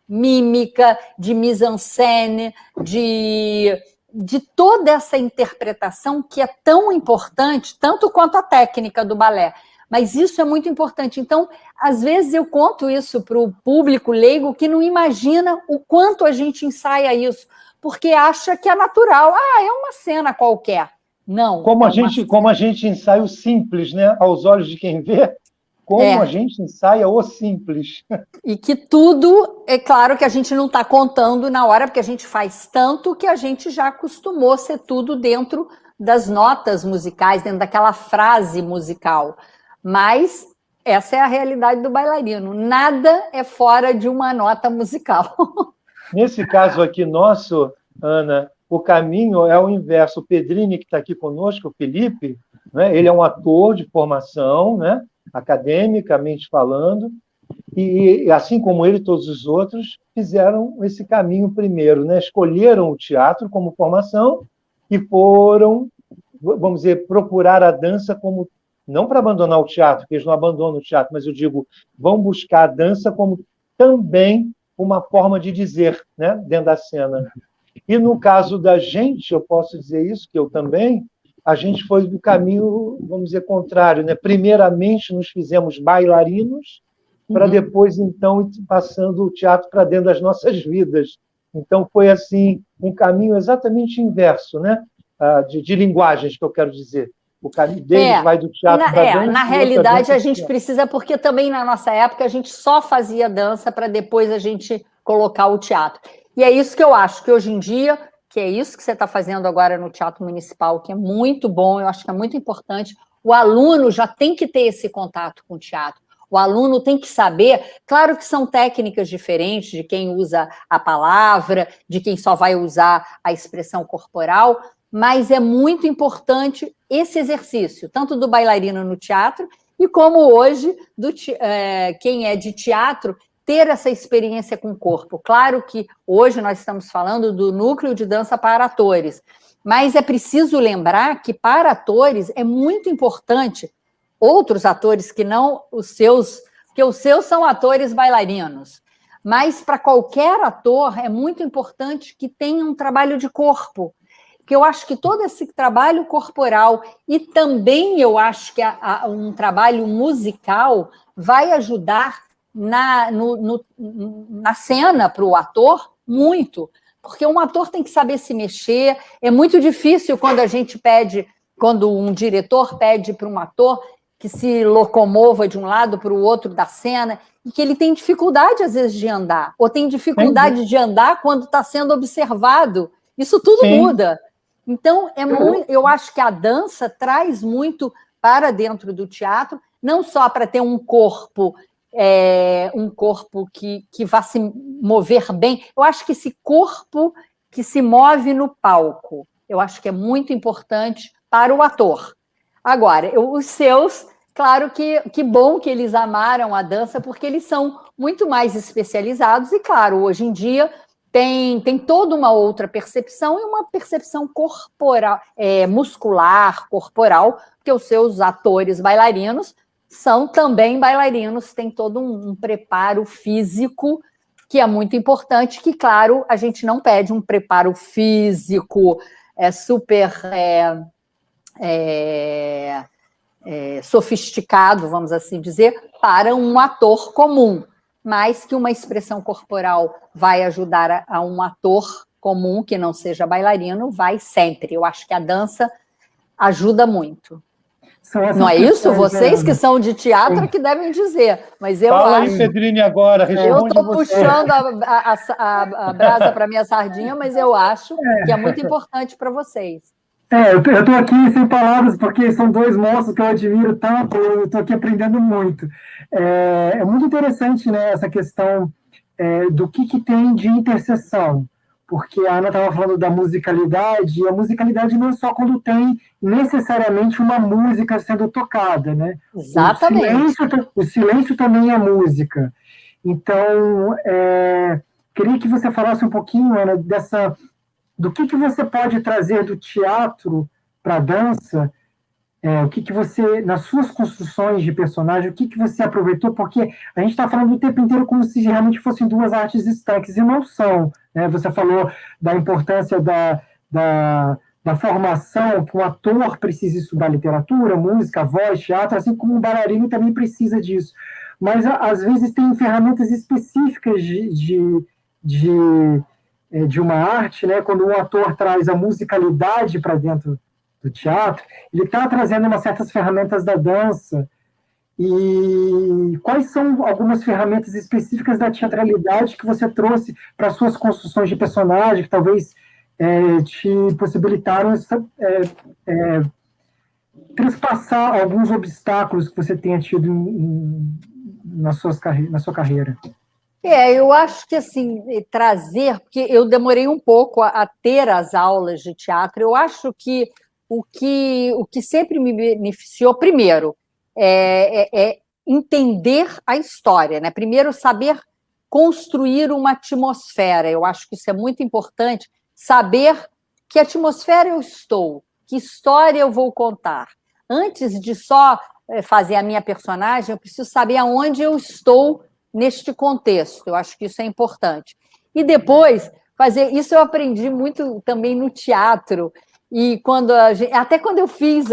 Speaker 4: mímica, de mise-en-scène, de toda essa interpretação que é tão importante, tanto quanto a técnica do balé. Mas isso é muito importante. Então, às vezes eu conto isso para o público leigo que não imagina o quanto a gente ensaia isso, porque acha que é natural. Ah, é uma cena qualquer. Não.
Speaker 3: Como a gente ensaia o simples, né? Aos olhos de quem vê, como a gente ensaia o simples.
Speaker 4: E que tudo, é claro que a gente não está contando na hora, porque a gente faz tanto que a gente já acostumou ser tudo dentro das notas musicais, dentro daquela frase musical. Mas essa é a realidade do bailarino. Nada é fora de uma nota musical.
Speaker 3: Nesse caso aqui nosso, Ana, o caminho é o inverso. O Pedrini, que está aqui conosco, o Felipe, né, ele é um ator de formação, né, academicamente falando, e assim como ele, todos os outros fizeram esse caminho primeiro, né, escolheram o teatro como formação e foram, vamos dizer, procurar a dança como, não para abandonar o teatro, porque eles não abandonam o teatro, mas eu digo, vão buscar a dança como também uma forma de dizer, né, dentro da cena. E no caso da gente, eu posso dizer isso, que eu também, a gente foi do caminho, vamos dizer, contrário, né? Primeiramente nos fizemos bailarinos, para depois, então, ir passando o teatro para dentro das nossas vidas. Então, foi assim, um caminho exatamente inverso, né? De linguagens, que eu quero dizer. O caminho deles vai do teatro para a dança.
Speaker 4: Na realidade, a gente precisa, porque também na nossa época a gente só fazia dança para depois a gente colocar o teatro. E é isso que eu acho, que hoje em dia, que é isso que você está fazendo agora no Teatro Municipal, que é muito bom, eu acho que é muito importante. O aluno já tem que ter esse contato com o teatro. O aluno tem que saber, claro que são técnicas diferentes de quem usa a palavra, de quem só vai usar a expressão corporal, mas é muito importante esse exercício, tanto do bailarino no teatro, e como hoje, quem é de teatro, ter essa experiência com o corpo. Claro que hoje nós estamos falando do núcleo de dança para atores, mas é preciso lembrar que para atores é muito importante, outros atores que não os seus, porque os seus são atores bailarinos, mas para qualquer ator é muito importante que tenha um trabalho de corpo, porque eu acho que todo esse trabalho corporal e também eu acho que um trabalho musical vai ajudar na cena para o ator muito, porque um ator tem que saber se mexer. É muito difícil quando um diretor pede para um ator que se locomova de um lado para o outro da cena, e que ele tem dificuldade, às vezes, de andar, ou tem dificuldade de andar quando está sendo observado. Isso tudo muda. Então, eu acho que a dança traz muito para dentro do teatro, não só para ter um corpo que vá se mover bem. Eu acho que esse corpo que se move no palco, eu acho que é muito importante para o ator. Agora, os seus, claro que bom que eles amaram a dança, porque eles são muito mais especializados, e claro, hoje em dia tem toda uma outra percepção, e uma percepção corporal, muscular, corporal, porque os seus atores bailarinos são também bailarinos, tem todo um preparo físico que é muito importante, que, claro, a gente não pede um preparo físico super sofisticado, vamos assim dizer, para um ator comum, mas que uma expressão corporal vai ajudar a um ator comum, que não seja bailarino, vai sempre. Eu acho que a dança ajuda muito. Não é isso? Vocês que são de teatro que devem dizer, mas eu
Speaker 3: Fala
Speaker 4: acho...
Speaker 3: aí, Pedrini, agora,
Speaker 4: eu estou puxando a brasa para minha sardinha, mas eu acho que é muito importante para vocês.
Speaker 1: Eu estou aqui sem palavras, porque são dois monstros que eu admiro tanto, eu estou aqui aprendendo muito. É muito interessante, né, essa questão do que tem de interseção, porque a Ana estava falando da musicalidade, e a musicalidade não é só quando tem necessariamente uma música sendo tocada, né?
Speaker 4: Exatamente.
Speaker 1: O silêncio também é música. Então, queria que você falasse um pouquinho, Ana, do que você pode trazer do teatro para a dança, o que que você, nas suas construções de personagem, o que que você aproveitou, porque a gente está falando o tempo inteiro como se realmente fossem duas artes estanques, e não são, né? Você falou da importância da formação, que um ator precisa estudar literatura, música, voz, teatro, assim como um bailarino também precisa disso. Mas, às vezes, tem ferramentas específicas de uma arte, né? Quando um ator traz a musicalidade para dentro do teatro, ele está trazendo umas certas ferramentas da dança. E quais são algumas ferramentas específicas da teatralidade que você trouxe para suas construções de personagem, que talvez te possibilitaram transpassar alguns obstáculos que você tenha tido na sua carreira?
Speaker 4: Eu acho que assim, trazer, porque eu demorei um pouco a ter as aulas de teatro, eu acho que o que sempre me beneficiou, primeiro, é entender a história, né? Primeiro, saber construir uma atmosfera. Eu acho que isso é muito importante, saber que atmosfera eu estou, que história eu vou contar. Antes de só fazer a minha personagem, eu preciso saber aonde eu estou neste contexto. Eu acho que isso é importante. E depois, fazer isso eu aprendi muito também no teatro. E até quando eu fiz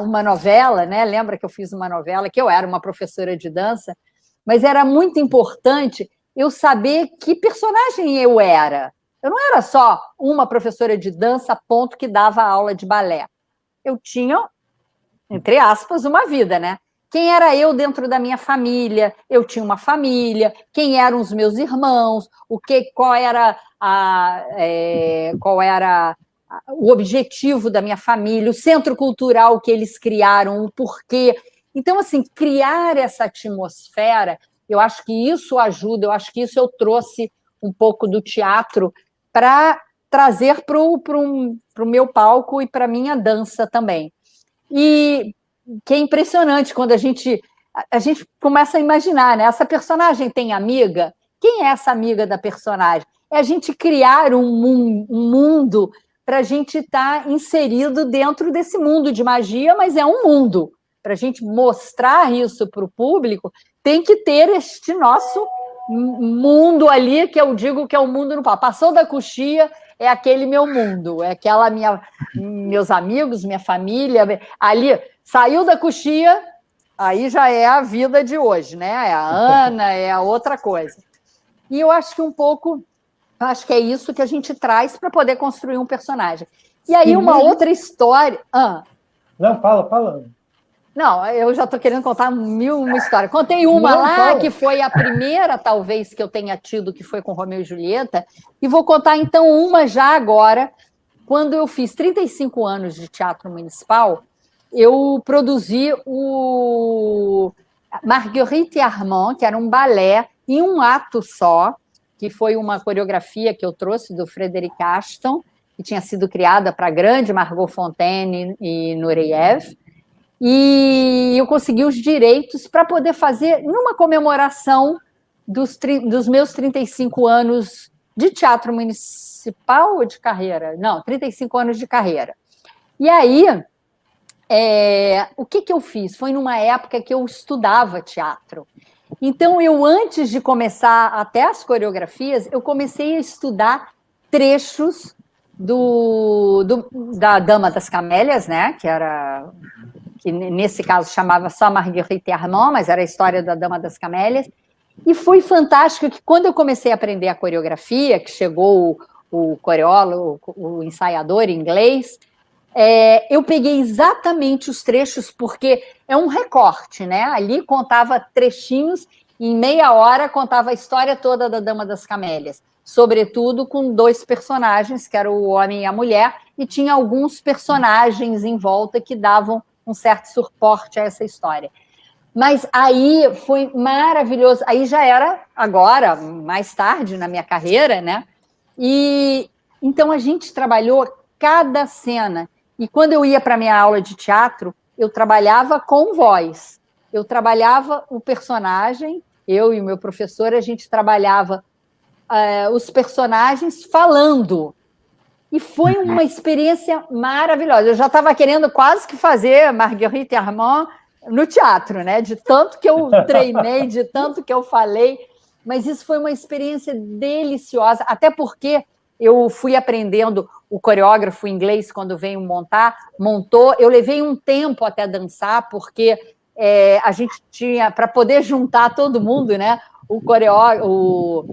Speaker 4: uma novela, né? Lembra que eu fiz uma novela, que eu era uma professora de dança, mas era muito importante eu saber que personagem eu era. Eu não era só uma professora de dança, ponto, que dava aula de balé. Eu tinha, entre aspas, uma vida, né? Quem era eu dentro da minha família? Eu tinha uma família. Quem eram os meus irmãos? Qual era o objetivo da minha família? O centro cultural que eles criaram? O porquê? Então, assim, criar essa atmosfera, eu acho que isso ajuda. Eu acho que isso eu trouxe um pouco do teatro para trazer para o meu palco e para a minha dança também. E que é impressionante quando a gente começa a imaginar, né? Essa personagem tem amiga? Quem é essa amiga da personagem? É a gente criar um mundo para a gente estar inserido dentro desse mundo de magia, mas é um mundo. Para a gente mostrar isso para o público, tem que ter este nosso mundo ali, que eu digo que é o mundo no palco. Passou da coxia, é aquele meu mundo, é aquela meus amigos, minha família, ali, saiu da coxia, aí já é a vida de hoje, né? É a Ana, é a outra coisa. E eu acho que acho que é isso que a gente traz para poder construir um personagem. E aí uma outra história...
Speaker 3: Não, fala.
Speaker 4: Não, eu já estou querendo contar uma história. Contei uma que foi a primeira, talvez, que eu tenha tido, que foi com Romeu e Julieta, e vou contar, então, uma já agora. Quando eu fiz 35 anos de teatro municipal, eu produzi o Marguerite et Armand, que era um balé em um ato só, que foi uma coreografia que eu trouxe do Frédéric Ashton, que tinha sido criada para a grande Margot Fonteyn e Nureyev, e eu consegui os direitos para poder fazer numa comemoração dos meus 35 anos de teatro municipal ou de carreira? Não, 35 anos de carreira. E aí, o que eu fiz? Foi numa época que eu estudava teatro. Então, antes de começar até as coreografias, eu comecei a estudar trechos da Dama das Camélias, né? Que nesse caso chamava só Marguerite et Armand, mas era a história da Dama das Camélias. E foi fantástico que quando eu comecei a aprender a coreografia, que chegou o coreólogo, o ensaiador inglês, eu peguei exatamente os trechos, porque é um recorte, né? Ali contava trechinhos, em meia hora contava a história toda da Dama das Camélias, sobretudo com dois personagens, que era o homem e a mulher, e tinha alguns personagens em volta que davam um certo suporte a essa história. Mas aí foi maravilhoso. Aí já era agora, mais tarde na minha carreira, né? E então a gente trabalhou cada cena. E quando eu ia para a minha aula de teatro, eu trabalhava com voz. Eu trabalhava o personagem, eu e o meu professor, a gente trabalhava os personagens falando. E foi uma experiência maravilhosa. Eu já estava querendo quase que fazer Marguerite e Armand no teatro, né? De tanto que eu treinei, de tanto que eu falei. Mas isso foi uma experiência deliciosa, até porque eu fui aprendendo o coreógrafo inglês quando veio montou. Eu levei um tempo até dançar, porque a gente tinha, para poder juntar todo mundo, né? O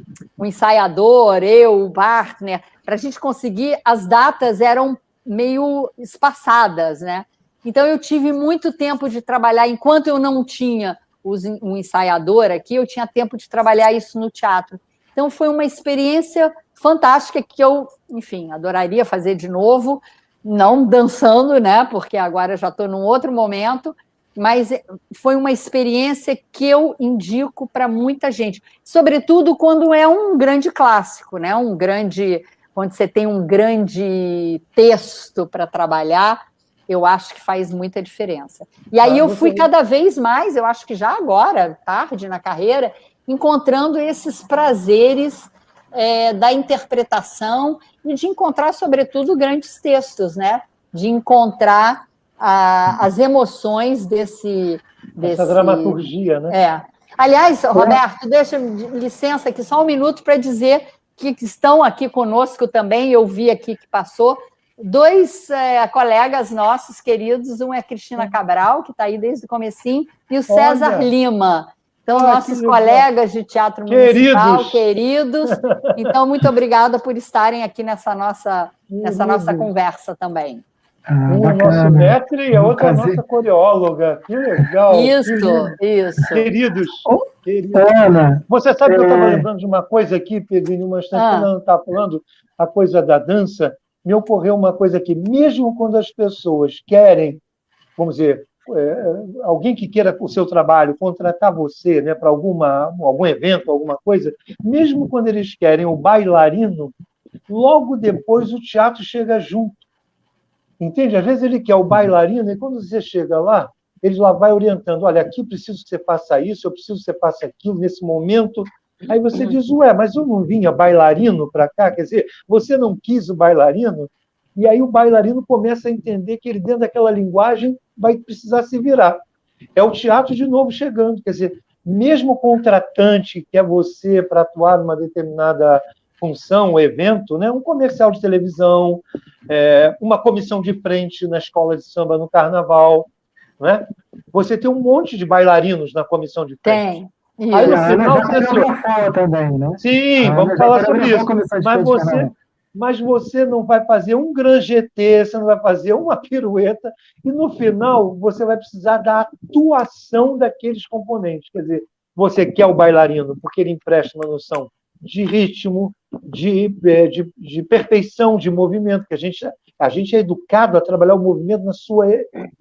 Speaker 4: ensaiador, o partner, para a gente conseguir, as datas eram meio espaçadas, né? Então eu tive muito tempo de trabalhar, enquanto eu não tinha um ensaiador aqui, eu tinha tempo de trabalhar isso no teatro. Então foi uma experiência fantástica que eu, enfim, adoraria fazer de novo, não dançando, né? Porque agora já estou num outro momento, mas foi uma experiência que eu indico para muita gente, sobretudo quando é um grande clássico, né? Quando você tem um grande texto para trabalhar, eu acho que faz muita diferença. E aí eu fui cada vez mais, eu acho que já agora, tarde na carreira, encontrando esses prazeres da interpretação e de encontrar, sobretudo, grandes textos, né? De encontrar as emoções
Speaker 3: essa dramaturgia, né?
Speaker 4: Aliás, Roberto, deixa licença aqui só um minuto para dizer que estão aqui conosco também, eu vi aqui que passou, dois colegas nossos queridos, um é a Cristina Cabral, que está aí desde o comecinho, e o César Lima. Então, nossos colegas de teatro municipal, queridos. Então, muito obrigada por estarem aqui nessa nossa conversa também.
Speaker 3: Um é nosso mestre e a outra é a nossa coreóloga. Que legal.
Speaker 4: Isso.
Speaker 3: Queridos.
Speaker 1: Ana,
Speaker 3: Você sabe que eu estava lembrando de uma coisa aqui, Pedrinho, uma instante, quando ela estava falando a coisa da dança, me ocorreu uma coisa aqui. Mesmo quando as pessoas querem, vamos dizer, alguém que queira o seu trabalho contratar você, né, para algum evento, alguma coisa, mesmo quando eles querem o bailarino, logo depois o teatro chega junto. Entende? Às vezes ele quer o bailarino e quando você chega lá, ele lá vai orientando, olha, aqui preciso que você faça isso, eu preciso que você faça aquilo nesse momento. Aí você diz, mas eu não vinha bailarino para cá? Quer dizer, você não quis o bailarino? E aí o bailarino começa a entender que ele, dentro daquela linguagem, vai precisar se virar. É o teatro de novo chegando. Quer dizer, mesmo o contratante que é você para atuar numa determinada função, um evento, né? Um comercial de televisão, uma comissão de frente na escola de samba no carnaval, né? Você tem um monte de bailarinos na comissão de frente.
Speaker 4: Tem.
Speaker 1: Aí no final você fala também, né?
Speaker 3: Sim, vamos falar sobre isso. Mas você não vai fazer um grand GT, você não vai fazer uma pirueta, e no final você vai precisar da atuação daqueles componentes. Quer dizer, você quer o bailarino porque ele empresta uma noção de ritmo, de perfeição de movimento, que a gente é educado a trabalhar o movimento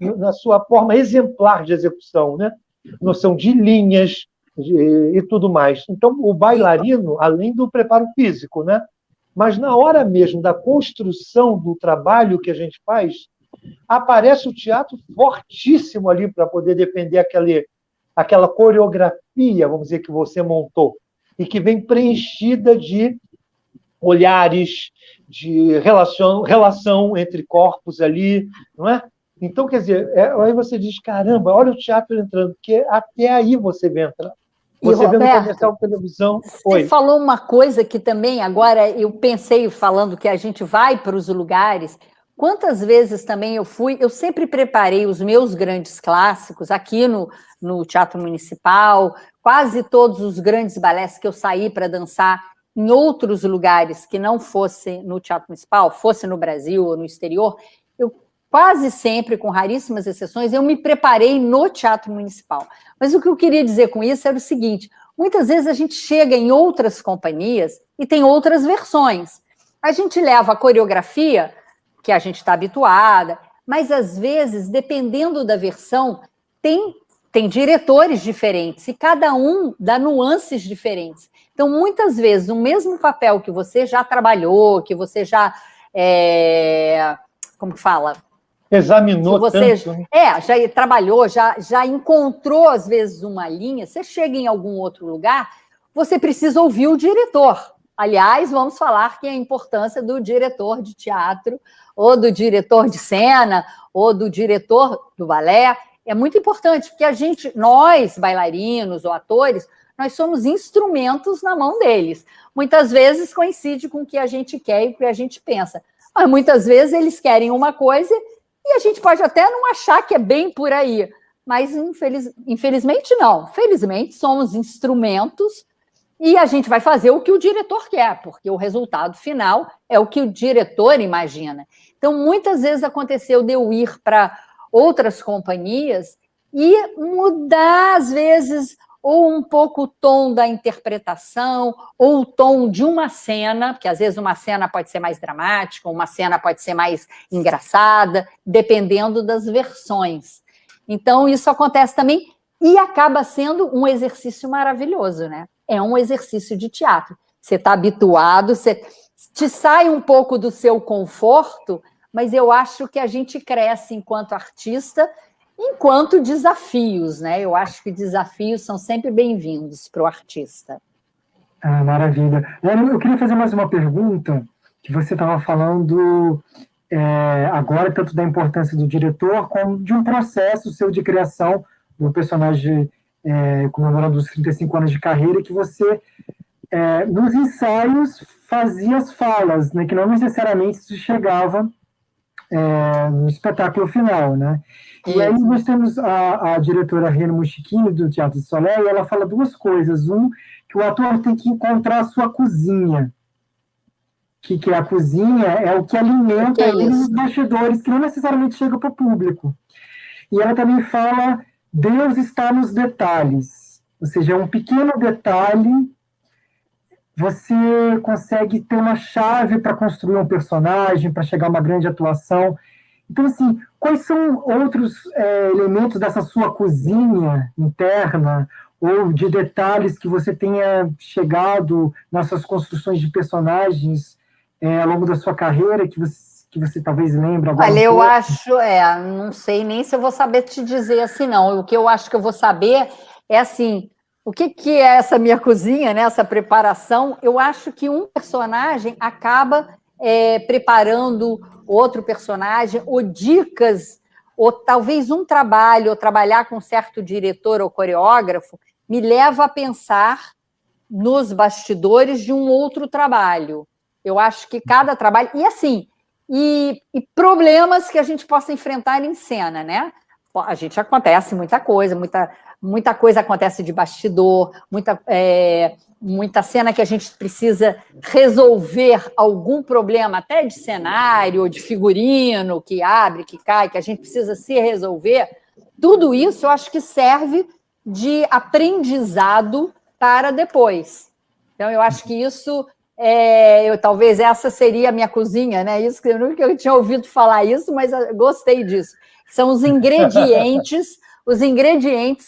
Speaker 3: na sua forma exemplar de execução, né? Noção de linhas e tudo mais. Então, o bailarino, além do preparo físico, né? Mas na hora mesmo da construção do trabalho que a gente faz, aparece o teatro fortíssimo ali para poder defender aquela coreografia, vamos dizer, que você montou, e que vem preenchida de olhares, de relação entre corpos ali, não é? Então, quer dizer, aí você diz, caramba, olha o teatro entrando, porque até aí você vem entrar. Você vê no comercial de televisão.
Speaker 4: Você falou uma coisa que também, agora eu pensei, falando que a gente vai para os lugares, quantas vezes também eu sempre preparei os meus grandes clássicos aqui no Teatro Municipal, quase todos os grandes balés que eu saí para dançar em outros lugares que não fosse no Teatro Municipal, fosse no Brasil ou no exterior, eu quase sempre, com raríssimas exceções, eu me preparei no Teatro Municipal. Mas o que eu queria dizer com isso era o seguinte, muitas vezes a gente chega em outras companhias e tem outras versões. A gente leva a coreografia, que a gente está habituada, mas às vezes, dependendo da versão, tem diretores diferentes e cada um dá nuances diferentes. Então, muitas vezes, o mesmo papel que você já trabalhou, que você já... como fala?
Speaker 3: Examinou tanto.
Speaker 4: Já trabalhou, já encontrou, às vezes, uma linha. Você chega em algum outro lugar, você precisa ouvir o diretor. Aliás, vamos falar que a importância do diretor de teatro, ou do diretor de cena, ou do diretor do balé, é muito importante, porque nós, bailarinos ou atores, nós somos instrumentos na mão deles. Muitas vezes coincide com o que a gente quer e o que a gente pensa, mas muitas vezes eles querem uma coisa e a gente pode até não achar que é bem por aí, mas infelizmente não. Felizmente somos instrumentos e a gente vai fazer o que o diretor quer, porque o resultado final é o que o diretor imagina. Então, muitas vezes aconteceu de eu ir para outras companhias e mudar, às vezes, ou um pouco o tom da interpretação, ou o tom de uma cena, porque às vezes uma cena pode ser mais dramática, uma cena pode ser mais engraçada, dependendo das versões. Então, isso acontece também e acaba sendo um exercício maravilhoso, né? É um exercício de teatro. Você está habituado, você te sai um pouco do seu conforto, mas eu acho que a gente cresce enquanto artista, enquanto desafios, né? Eu acho que desafios são sempre bem-vindos para o artista.
Speaker 1: Ah, maravilha. Eu queria fazer mais uma pergunta, que você estava falando agora, tanto da importância do diretor, como de um processo seu de criação do personagem comemorando os 35 anos de carreira, que você, nos ensaios, fazia as falas, né, que não necessariamente isso chegava no espetáculo final, né? E aí nós temos a diretora Rena Mushikini, do Teatro de Solé, e ela fala duas coisas. Que o ator tem que encontrar a sua cozinha, que a cozinha é o que alimenta ele nos bastidores, que não necessariamente chega para o público. E ela também fala, Deus está nos detalhes, ou seja, um pequeno detalhe, você consegue ter uma chave para construir um personagem, para chegar a uma grande atuação. Então, assim, quais são outros elementos dessa sua cozinha interna, ou de detalhes que você tenha chegado nas suas construções de personagens ao longo da sua carreira, que você talvez lembre agora?
Speaker 4: Olha, eu acho, não sei nem se eu vou saber te dizer assim, não. O que eu acho que eu vou saber é assim, o que é essa minha cozinha, né, essa preparação? Eu acho que um personagem acaba preparando outro personagem, ou dicas, ou talvez um trabalho, ou trabalhar com um certo diretor ou coreógrafo, me leva a pensar nos bastidores de um outro trabalho. Eu acho que cada trabalho... E assim, e problemas que a gente possa enfrentar em cena, né? A gente acontece muita coisa acontece de bastidor, muita cena que a gente precisa resolver algum problema, até de cenário, ou de figurino, que abre, que cai, que a gente precisa se resolver. Tudo isso eu acho que serve de aprendizado para depois. Então, eu acho que isso, talvez essa seria a minha cozinha, né? Isso que eu nunca tinha ouvido falar isso, mas eu gostei disso. São os ingredientes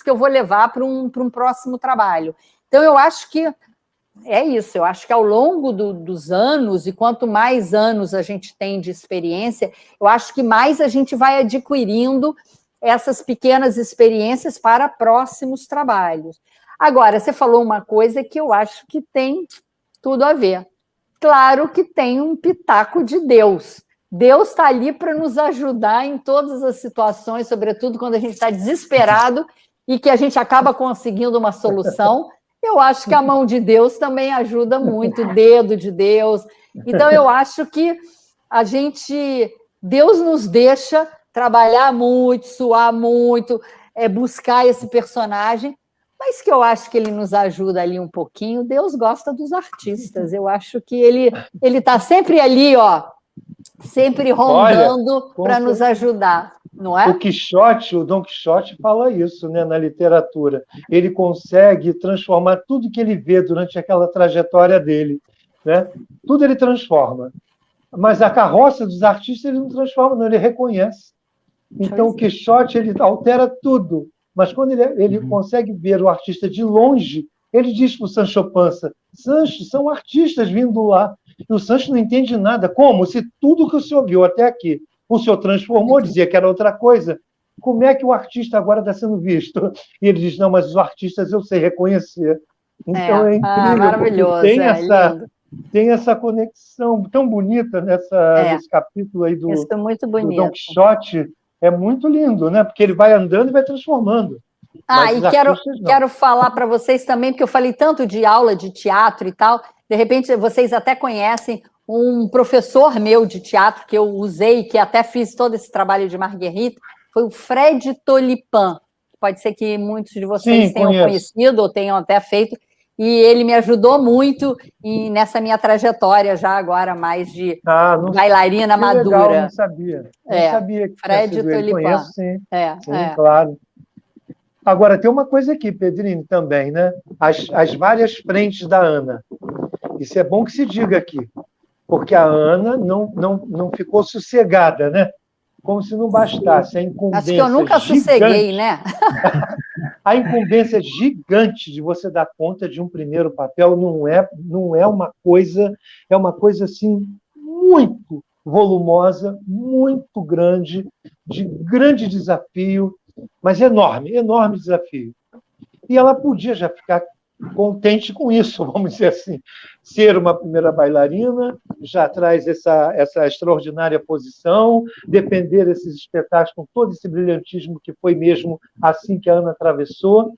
Speaker 4: que eu vou levar para um próximo trabalho. Então, eu acho que é isso. Eu acho que ao longo dos anos, e quanto mais anos a gente tem de experiência, eu acho que mais a gente vai adquirindo essas pequenas experiências para próximos trabalhos. Agora, você falou uma coisa que eu acho que tem tudo a ver. Claro que tem um pitaco de Deus. Deus está ali para nos ajudar em todas as situações, sobretudo quando a gente está desesperado e que a gente acaba conseguindo uma solução. Eu acho que a mão de Deus também ajuda muito, o dedo de Deus. Então, eu acho que Deus nos deixa trabalhar muito, suar muito, buscar esse personagem, mas que eu acho que ele nos ajuda ali um pouquinho. Deus gosta dos artistas. Eu acho que ele está sempre ali, sempre rondando para nos ajudar, não é?
Speaker 3: O Dom Quixote fala isso, né, na literatura. Ele consegue transformar tudo que ele vê durante aquela trajetória dele, né? Tudo ele transforma. Mas a carroça dos artistas ele não transforma, não, ele reconhece. Então, o Quixote ele altera tudo. Mas quando ele consegue ver o artista de longe, ele diz para o Sancho Panza, Sancho, são artistas vindo lá. E o Sancho não entende nada. Como? Se tudo que o senhor viu até aqui, o senhor transformou, dizia que era outra coisa, como é que o artista agora está sendo visto? E ele diz, não, mas os artistas eu sei reconhecer. Então é incrível,
Speaker 4: maravilhoso,
Speaker 3: tem tem essa conexão tão bonita nesse capítulo aí
Speaker 4: isso é muito
Speaker 3: do
Speaker 4: bonito.
Speaker 3: Don Quixote. É muito lindo, né? Porque ele vai andando e vai transformando.
Speaker 4: E quero falar para vocês também, porque eu falei tanto de aula de teatro e tal, de repente vocês até conhecem um professor meu de teatro que eu usei, que até fiz todo esse trabalho de Marguerite, foi o Fred Tolipan. Pode ser que muitos de vocês tenham conhecido ou tenham até feito, e ele me ajudou muito nessa minha trajetória já agora mais de bailarina madura.
Speaker 3: Legal, não sabia. Não sabia que
Speaker 4: Fred Tolipan.
Speaker 3: Conheço, sim. Sim, claro. Agora, tem uma coisa aqui, Pedrinho, também, né? As várias frentes da Ana. Isso é bom que se diga aqui, porque a Ana não ficou sossegada, né? Como se não bastasse a incumbência. Acho que eu
Speaker 4: nunca sosseguei, né?
Speaker 3: A incumbência gigante de você dar conta de um primeiro papel não é uma coisa, é uma coisa assim muito volumosa, muito grande, de grande desafio, mas enorme, enorme desafio. E ela podia já ficar contente com isso, vamos dizer assim. Ser uma primeira bailarina já traz essa extraordinária posição, defender esses espetáculos com todo esse brilhantismo que foi mesmo assim que a Ana atravessou.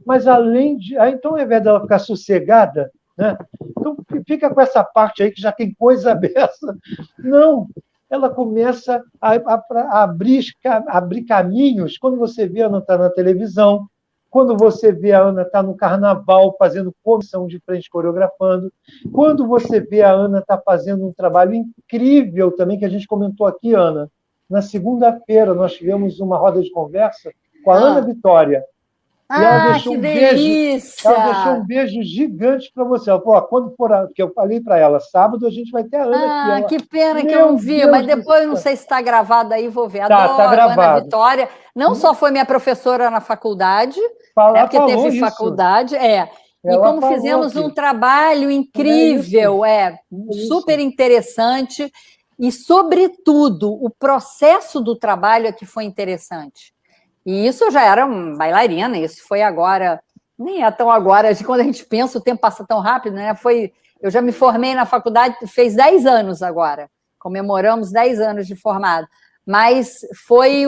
Speaker 3: Mas além de... então, ao invés dela ficar sossegada, né? Então fica com essa parte aí que já tem coisa dessa. Não, ela começa a abrir caminhos. Quando você vê a Ana tá na televisão, quando você vê a Ana tá no carnaval fazendo comissão de frente coreografando, quando você vê a Ana tá fazendo um trabalho incrível também, que a gente comentou aqui, Ana. Na segunda-feira nós tivemos uma roda de conversa com a Ana Vitória. E ela deixou
Speaker 4: que delícia!
Speaker 3: Ela deixou um beijo gigante para você. Ela falou, quando for, porque eu falei para ela, sábado a gente vai ter a Ana aqui.
Speaker 4: Que pena que eu não vi, mas depois eu não sei se está gravado aí, vou ver. Adoro
Speaker 3: tá gravado.
Speaker 4: Ana Vitória. Não só foi minha professora na faculdade, porque teve
Speaker 3: isso.
Speaker 4: faculdade, e como fizemos um trabalho incrível, super interessante, e, sobretudo, o processo do trabalho é que foi interessante. E isso eu já era uma bailarina, isso foi agora, nem é tão agora, quando a gente pensa, o tempo passa tão rápido, né? Eu já me formei na faculdade, fez 10 anos agora, comemoramos 10 anos de formado, mas foi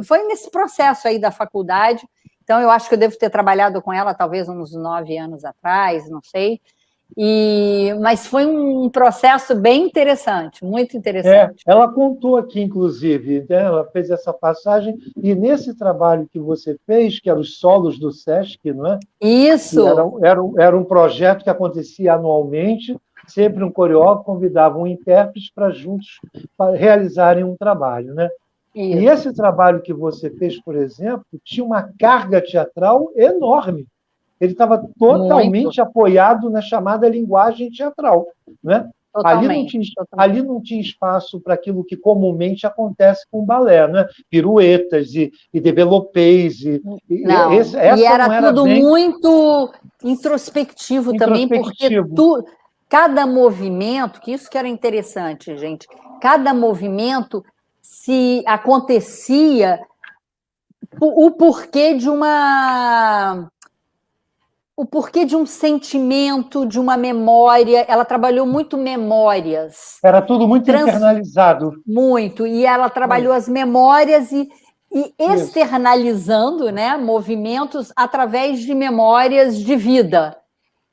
Speaker 4: foi nesse processo aí da faculdade, então eu acho que eu devo ter trabalhado com ela talvez uns 9 anos atrás, não sei, mas foi um processo bem interessante, muito interessante.
Speaker 3: Ela contou aqui, inclusive, né? Ela fez essa passagem, e nesse trabalho que você fez, que eram os solos do SESC, não é?
Speaker 4: Isso!
Speaker 3: Era um projeto que acontecia anualmente, sempre um coreógrafo convidava um intérprete para juntos realizarem um trabalho, né? Isso. E esse trabalho que você fez, por exemplo, tinha uma carga teatral enorme. Ele estava totalmente apoiado na chamada linguagem teatral, né? Ali não tinha espaço para aquilo que comumente acontece com o balé, né? Piruetas e developês. E
Speaker 4: era tudo muito introspectivo também, porque cada movimento, que isso que era interessante, gente, cada movimento se acontecia o porquê de um sentimento, de uma memória. Ela trabalhou muito memórias.
Speaker 3: Era tudo muito internalizado.
Speaker 4: Muito. E ela trabalhou as memórias e externalizando, né, movimentos através de memórias de vida.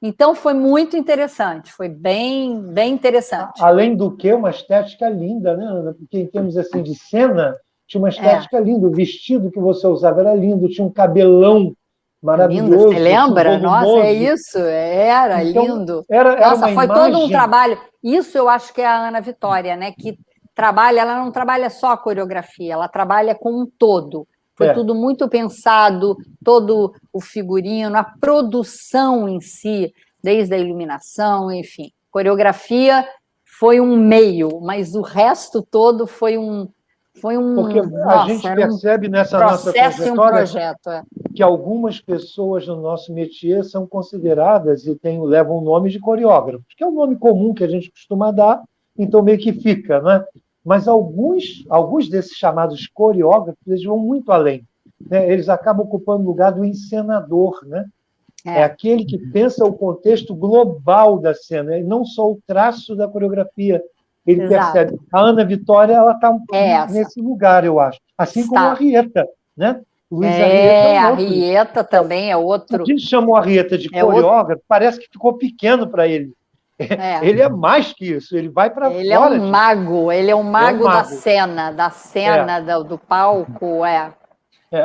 Speaker 4: Então, foi muito interessante. Foi bem, bem interessante.
Speaker 3: Além do que, uma estética linda, né, Ana? Porque, em termos assim, de cena, tinha uma estética linda. O vestido que você usava era lindo, tinha um cabelão maravilhoso.
Speaker 4: Você lembra? Nossa, é isso, era lindo.
Speaker 3: Nossa,
Speaker 4: foi todo um trabalho. Isso eu acho que é a Ana Vitória, né? Que ela não trabalha só a coreografia, ela trabalha com um todo. Foi tudo muito pensado, todo o figurino, a produção em si, desde a iluminação, enfim. Coreografia foi um meio, mas o resto todo foi um
Speaker 3: Porque a gente percebe nessa nossa trajetória que algumas pessoas no nosso métier são consideradas e levam o nome de coreógrafos, que é um nome comum que a gente costuma dar, então meio que fica, né? Mas alguns desses chamados coreógrafos, eles vão muito além, né? Eles acabam ocupando o lugar do encenador, né? É aquele que pensa o contexto global da cena, e não só o traço da coreografia. Ele
Speaker 4: Exato.
Speaker 3: percebe. A Ana Vitória, ela está
Speaker 4: Essa.
Speaker 3: nesse lugar, eu acho. Assim como a
Speaker 4: Está.
Speaker 3: Arrieta, né? Luiz Arrieta é um
Speaker 4: A
Speaker 3: outro.
Speaker 4: Arrieta também é outro.
Speaker 3: A gente chamou a Arrieta de
Speaker 4: É outro.
Speaker 3: coreógrafo, parece que ficou pequeno para ele. Ele é mais que isso, ele vai para fora.
Speaker 4: Ele é um mago, ele é um mago da
Speaker 3: mago.
Speaker 4: cena, do palco,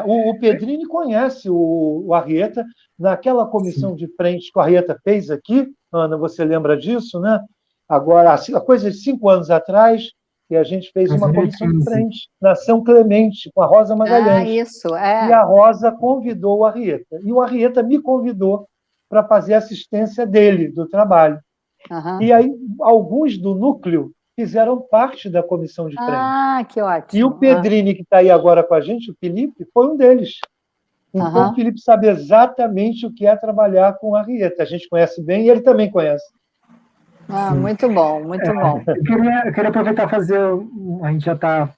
Speaker 3: O Pedrini conhece o Arrieta, naquela comissão de frente que o Arrieta fez aqui, Ana, você lembra disso, né? Agora, a coisa de 5 anos atrás, que a gente fez uma comissão de frente na São Clemente, com a Rosa Magalhães.
Speaker 4: Isso,
Speaker 3: E a Rosa convidou o Arrieta. E o Arrieta me convidou para fazer assistência dele, do trabalho.
Speaker 4: Uhum.
Speaker 3: E aí, alguns do núcleo fizeram parte da comissão de frente.
Speaker 4: Que ótimo.
Speaker 3: E o Pedrini, que está aí agora com a gente, o Felipe, foi um deles. Então, o Felipe sabe exatamente o que é trabalhar com a Arrieta. A gente conhece bem e ele também conhece.
Speaker 4: Muito bom, muito bom.
Speaker 1: Eu queria aproveitar e fazer... A gente já está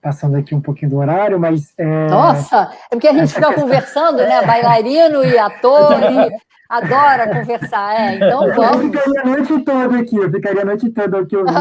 Speaker 1: passando aqui um pouinho do horário, mas...
Speaker 4: Nossa, é porque a gente fica conversando, né? Bailarino e ator, e adora conversar. Então vamos.
Speaker 1: Eu ficaria a noite toda aqui ouvindo.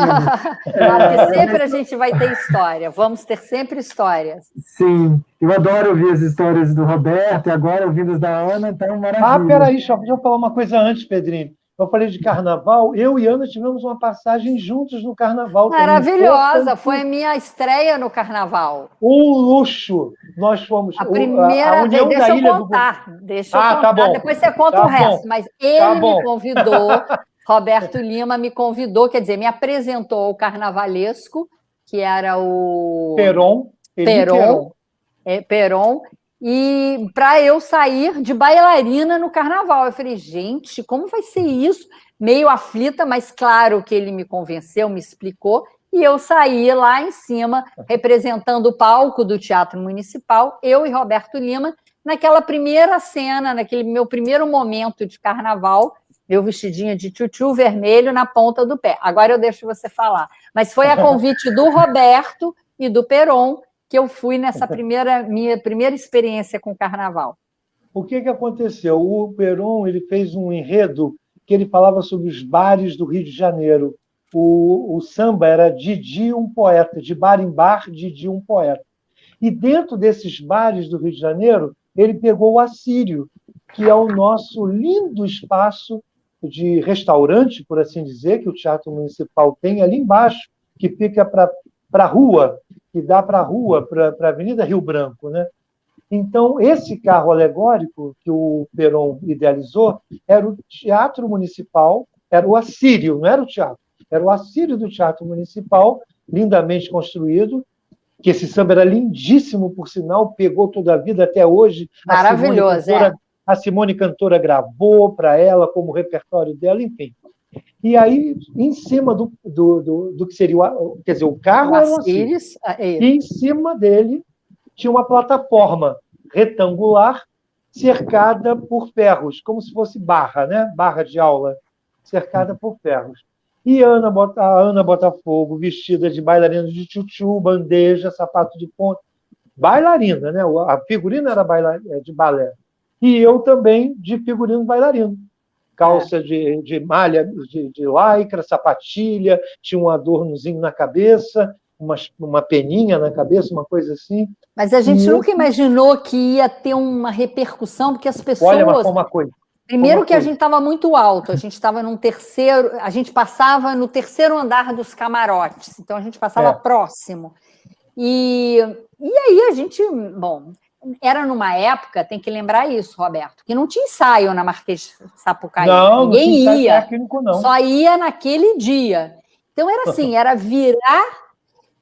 Speaker 4: Porque sempre a gente vai ter história, vamos ter sempre histórias.
Speaker 1: Sim, eu adoro ouvir as histórias do Roberto e agora ouvindo as da Ana, então maravilha.
Speaker 3: Peraí, deixa eu falar uma coisa antes, Pedrinho. Eu falei de carnaval, eu e Ana tivemos uma passagem juntos no carnaval.
Speaker 4: Maravilhosa, foi a minha estreia no carnaval.
Speaker 3: Um luxo. Nós fomos...
Speaker 4: A primeira vez, deixa eu contar.
Speaker 3: Tá bom.
Speaker 4: Depois você conta o resto, mas ele me convidou, Roberto Lima me convidou, quer dizer, me apresentou ao carnavalesco, que era o... Peron, e para eu sair de bailarina no carnaval. Eu falei, gente, como vai ser isso? Meio aflita, mas claro que ele me convenceu, me explicou, e eu saí lá em cima, representando o palco do Teatro Municipal, eu e Roberto Lima, naquela primeira cena, naquele meu primeiro momento de carnaval, meu vestidinho de tchutchu vermelho na ponta do pé. Agora eu deixo você falar. Mas foi a convite do Roberto e do Peron que eu fui nessa minha primeira experiência com carnaval.
Speaker 3: O que aconteceu? O Peron ele fez um enredo que ele falava sobre os bares do Rio de Janeiro. O samba era Didi, um poeta, de bar em bar, Didi, um poeta. E dentro desses bares do Rio de Janeiro, ele pegou o Assírio, que é o nosso lindo espaço de restaurante, por assim dizer, que o Teatro Municipal tem ali embaixo, que fica para a rua, que dá para a rua, para a Avenida Rio Branco, né? Então, esse carro alegórico que o Peron idealizou era o Teatro Municipal, era o Assírio, não era o teatro, era o Assírio do Teatro Municipal, lindamente construído, que esse samba era lindíssimo, por sinal, pegou toda a vida até hoje.
Speaker 4: Maravilhoso,
Speaker 3: A Simone Cantora gravou para ela, como repertório dela, enfim. E aí, em cima do que seria, quer dizer, o carro era um Assírio, e em cima dele tinha uma plataforma retangular cercada por ferros, como se fosse barra, né? Barra de aula, cercada por ferros. E a Ana Botafogo, vestida de bailarina de tchutchu, bandeja, sapato de ponta, bailarina, né? A figurina era de balé. E eu também de figurino bailarino. Calça de malha, de lycra, sapatilha, tinha um adornozinho na cabeça, uma peninha na cabeça, uma coisa assim.
Speaker 4: Mas a gente nunca imaginou que ia ter uma repercussão, porque as pessoas...
Speaker 3: Olha, mas foi uma coisa.
Speaker 4: Primeiro que a gente estava muito alto, a gente estava a gente passava no terceiro andar dos camarotes, então a gente passava próximo. E aí a gente, era numa época, tem que lembrar isso, Roberto, que não tinha ensaio na Marquês de Sapucaí. Ninguém
Speaker 3: não tinha
Speaker 4: ia,
Speaker 3: técnico, não.
Speaker 4: só ia naquele dia. Então era assim, era virar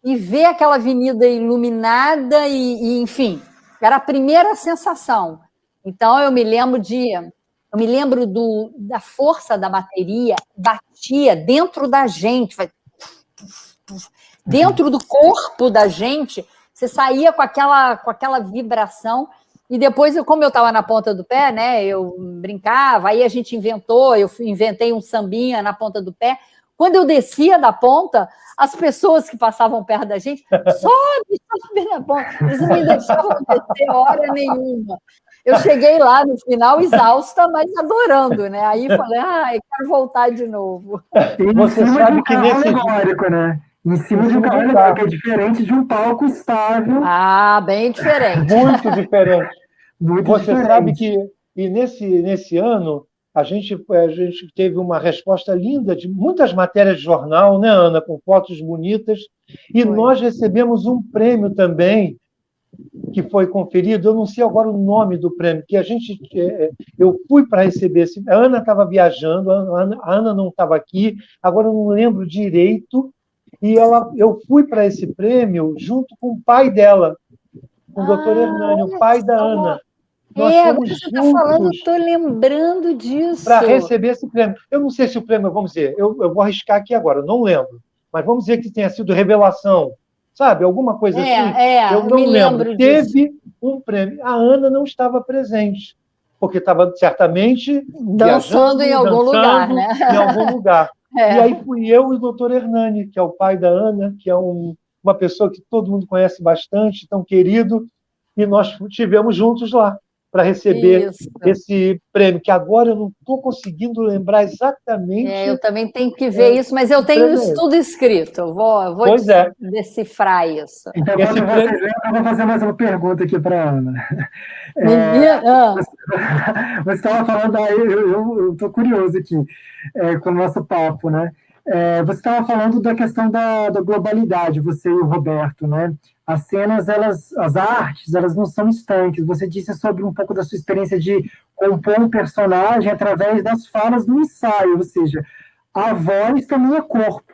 Speaker 4: e ver aquela avenida iluminada e enfim, era a primeira sensação. Então eu me lembro da força da bateria, batia dentro da gente, dentro do corpo da gente, você saía com aquela vibração, e depois, como eu estava na ponta do pé, né, eu brincava, aí a gente eu inventei um sambinha na ponta do pé. Quando eu descia da ponta, as pessoas que passavam perto da gente, sobe na ponta, eles não me deixavam descer hora nenhuma. Eu cheguei lá no final exausta, mas adorando, né? Aí falei, eu quero voltar de novo.
Speaker 3: Você sabe que nesse
Speaker 1: alegórico, né? Em cima de um carro alegórico, que é diferente de um palco estável.
Speaker 4: Bem diferente.
Speaker 3: Muito diferente. Você
Speaker 1: diferente.
Speaker 3: sabe que e nesse ano a gente teve uma resposta linda de muitas matérias de jornal, né, Ana, com fotos bonitas, e nós recebemos um prêmio também que foi conferido. Eu não sei agora o nome do prêmio, que eu fui para receber esse. A Ana estava viajando, a Ana não estava aqui, agora eu não lembro direito, e eu fui para esse prêmio junto com o pai dela, com o doutor Hernani, o pai da Ana. Nós fomos
Speaker 4: você está falando, estou lembrando disso.
Speaker 3: Para receber esse prêmio. Eu não sei se o prêmio, vamos dizer, eu vou arriscar aqui agora, não lembro, mas vamos dizer que tenha sido revelação, sabe? Alguma coisa assim. Eu não lembro. Teve um prêmio. A Ana não estava presente, porque estava certamente
Speaker 4: dançando em algum lugar, né?
Speaker 3: Em algum lugar. E aí fui eu e o doutor Hernani, que é o pai da Ana, que é uma pessoa que todo mundo conhece bastante, tão querido, e nós estivemos juntos lá para receber esse prêmio, que agora eu não estou conseguindo lembrar exatamente.
Speaker 4: Eu também tenho que ver isso, mas eu tenho isso tudo escrito. Eu vou decifrar isso.
Speaker 1: Então, quando vocês lembram, eu vou fazer mais uma pergunta aqui para a Ana. Você estava falando, eu estou curioso aqui com o nosso papo, né? Você estava falando da questão da globalidade, você e o Roberto, né? As cenas, as artes, elas não são estanques. Você disse sobre um pouco da sua experiência de compor um personagem através das falas do ensaio, ou seja, a voz também é corpo.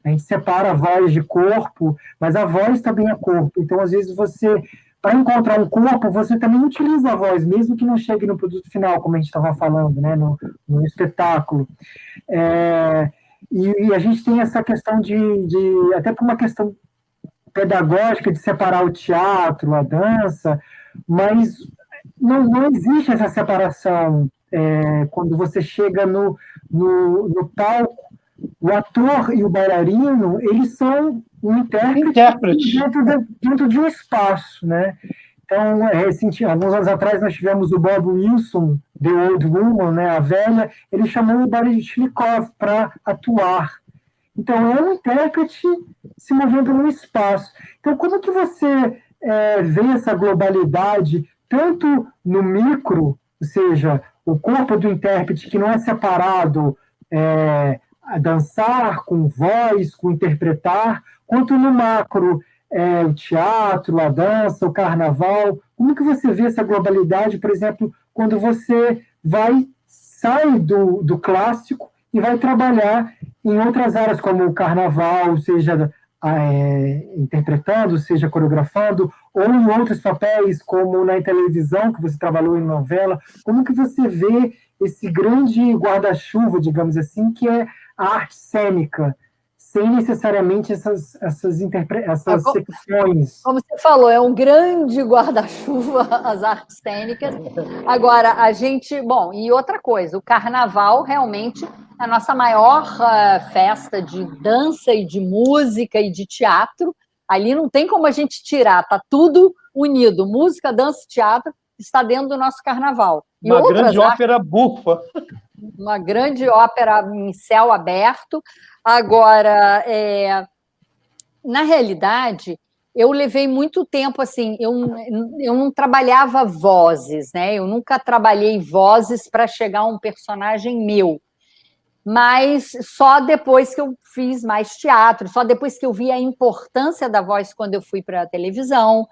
Speaker 1: A gente separa a voz de corpo, mas a voz também é corpo. Então, às vezes, para encontrar um corpo, você também utiliza a voz, mesmo que não chegue no produto final, como a gente estava falando, né? no espetáculo. E a gente tem essa questão até por uma questão pedagógica de separar o teatro, a dança, mas não existe essa separação quando você chega no palco. O ator e o bailarino, eles são um intérprete dentro de um espaço, né? Então, alguns anos atrás, nós tivemos o Bob Wilson, The Old Woman, né, a velha, ele chamou o Baryshnikov para atuar. Então, é um intérprete se movendo no espaço. Então, como que você vê essa globalidade, tanto no micro, ou seja, o corpo do intérprete que não é separado a dançar, com voz, com interpretar, quanto no macro, o teatro, a dança, o carnaval. Como que você vê essa globalidade, por exemplo, quando você sai do clássico e vai trabalhar em outras áreas, como o carnaval, seja interpretando, seja coreografando, ou em outros papéis, como na televisão, que você trabalhou em novela? Como que você vê esse grande guarda-chuva, digamos assim, que é a arte cênica, sem necessariamente essas secções? Como
Speaker 4: você falou, é um grande guarda-chuva as artes cênicas. Agora, e outra coisa, o carnaval realmente é a nossa maior festa de dança e de música e de teatro. Ali não tem como a gente tirar, está tudo unido, música, dança e teatro está dentro do nosso carnaval.
Speaker 3: Uma grande ópera bufa.
Speaker 4: Uma grande ópera em céu aberto. Agora, na realidade, eu levei muito tempo, assim, eu não trabalhava vozes, né? Eu nunca trabalhei vozes para chegar a um personagem meu. Mas só depois que eu fiz mais teatro, só depois que eu vi a importância da voz quando eu fui para a televisão.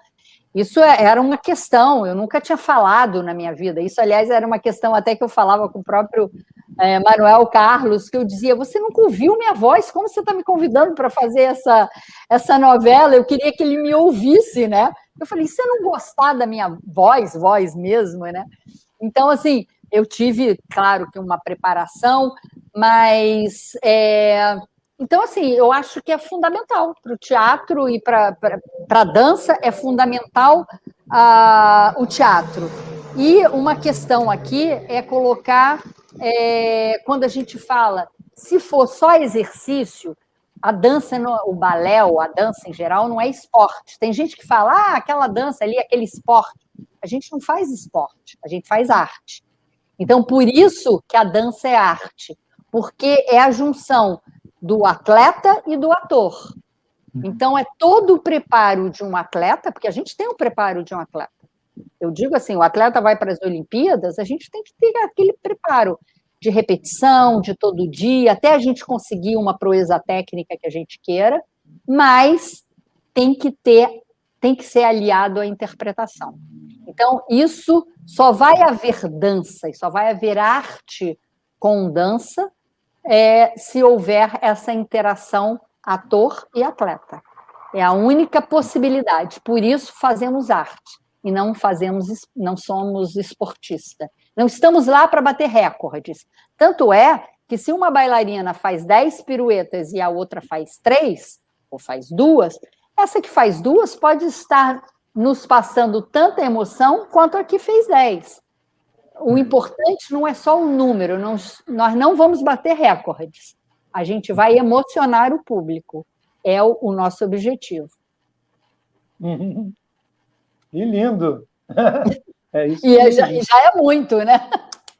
Speaker 4: Isso era uma questão, eu nunca tinha falado na minha vida. Isso, aliás, era uma questão até que eu falava com o próprio Manuel Carlos, que eu dizia, você nunca ouviu minha voz? Como você está me convidando para fazer essa novela? Eu queria que ele me ouvisse, né? Eu falei, se você não gostar da minha voz mesmo, né? Então, assim, eu tive, claro, que uma preparação, mas... Então, assim, eu acho que é fundamental para o teatro e para a dança, é fundamental o teatro. E uma questão aqui é colocar, quando a gente fala, se for só exercício, a dança, o balé ou a dança em geral não é esporte. Tem gente que fala, aquela dança ali, aquele esporte. A gente não faz esporte, a gente faz arte. Então, por isso que a dança é arte, porque é a junção do atleta e do ator. Então, é todo o preparo de um atleta, porque a gente tem o preparo de um atleta. Eu digo assim, o atleta vai para as Olimpíadas, a gente tem que ter aquele preparo de repetição, de todo dia, até a gente conseguir uma proeza técnica que a gente queira, mas tem que ser aliado à interpretação. Então, isso só vai haver dança e só vai haver arte com dança se houver essa interação ator e atleta. É a única possibilidade. Por isso fazemos arte e não somos esportistas. Não estamos lá para bater recordes. Tanto é que se uma bailarina faz 10 piruetas e a outra faz 3, ou faz 2, essa que faz 2 pode estar nos passando tanta emoção quanto a que fez 10. O importante não é só o número, nós não vamos bater recordes. A gente vai emocionar o público. É o nosso objetivo.
Speaker 3: Que lindo! É isso
Speaker 4: e já é muito, né?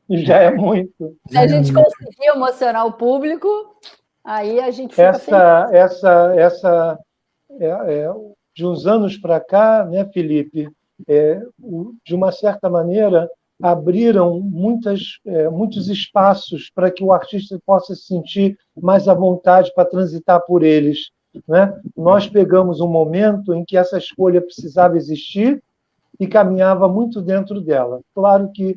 Speaker 3: Já é muito.
Speaker 4: Se a gente conseguir emocionar o público, aí a gente fica feliz.
Speaker 3: De uns anos para cá, né, Felipe, de uma certa maneira, abriram muitos espaços para que o artista possa se sentir mais à vontade para transitar por eles. Né? Nós pegamos um momento em que essa escolha precisava existir e caminhava muito dentro dela. Claro que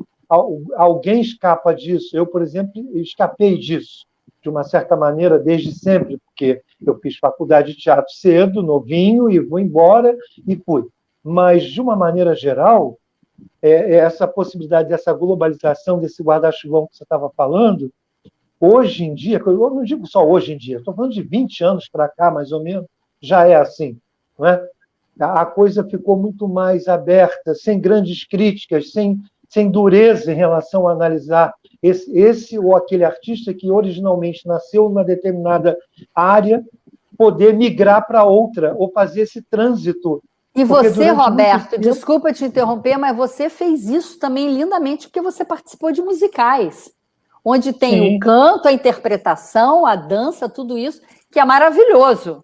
Speaker 3: alguém escapa disso. Eu, por exemplo, escapei disso, de uma certa maneira, desde sempre, porque eu fiz faculdade de teatro cedo, novinho, e vou embora, e fui. Mas, de uma maneira geral, essa possibilidade dessa globalização, desse guarda-chuvão que você estava falando, hoje em dia, eu não digo só hoje em dia, estou falando de 20 anos para cá, mais ou menos, já é assim. Não é? A coisa ficou muito mais aberta, sem grandes críticas, sem dureza em relação a analisar esse ou aquele artista que originalmente nasceu numa determinada área, poder migrar para outra, ou fazer esse trânsito.
Speaker 4: E você, Roberto, desculpa te interromper, mas você fez isso também lindamente, porque você participou de musicais, onde tem o canto, a interpretação, a dança, tudo isso, que é maravilhoso.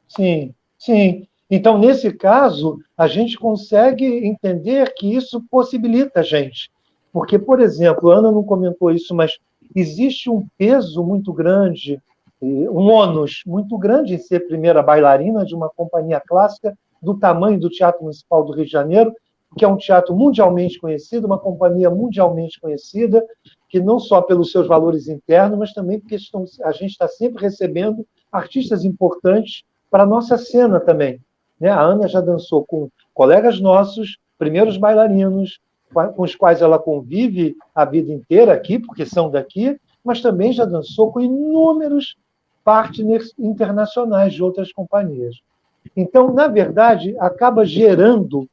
Speaker 3: Sim, sim. Então, nesse caso, a gente consegue entender que isso possibilita a gente. Porque, por exemplo, a Ana não comentou isso, mas existe um peso muito grande, um ônus muito grande em ser primeira bailarina de uma companhia clássica do tamanho do Teatro Municipal do Rio de Janeiro, que é um teatro mundialmente conhecido, uma companhia mundialmente conhecida, que não só pelos seus valores internos, mas também porque a gente está sempre recebendo artistas importantes para a nossa cena também. A Ana já dançou com colegas nossos, primeiros bailarinos, com os quais ela convive a vida inteira aqui, porque são daqui, mas também já dançou com inúmeros partners internacionais de outras companhias. Então, na verdade, acaba gerando,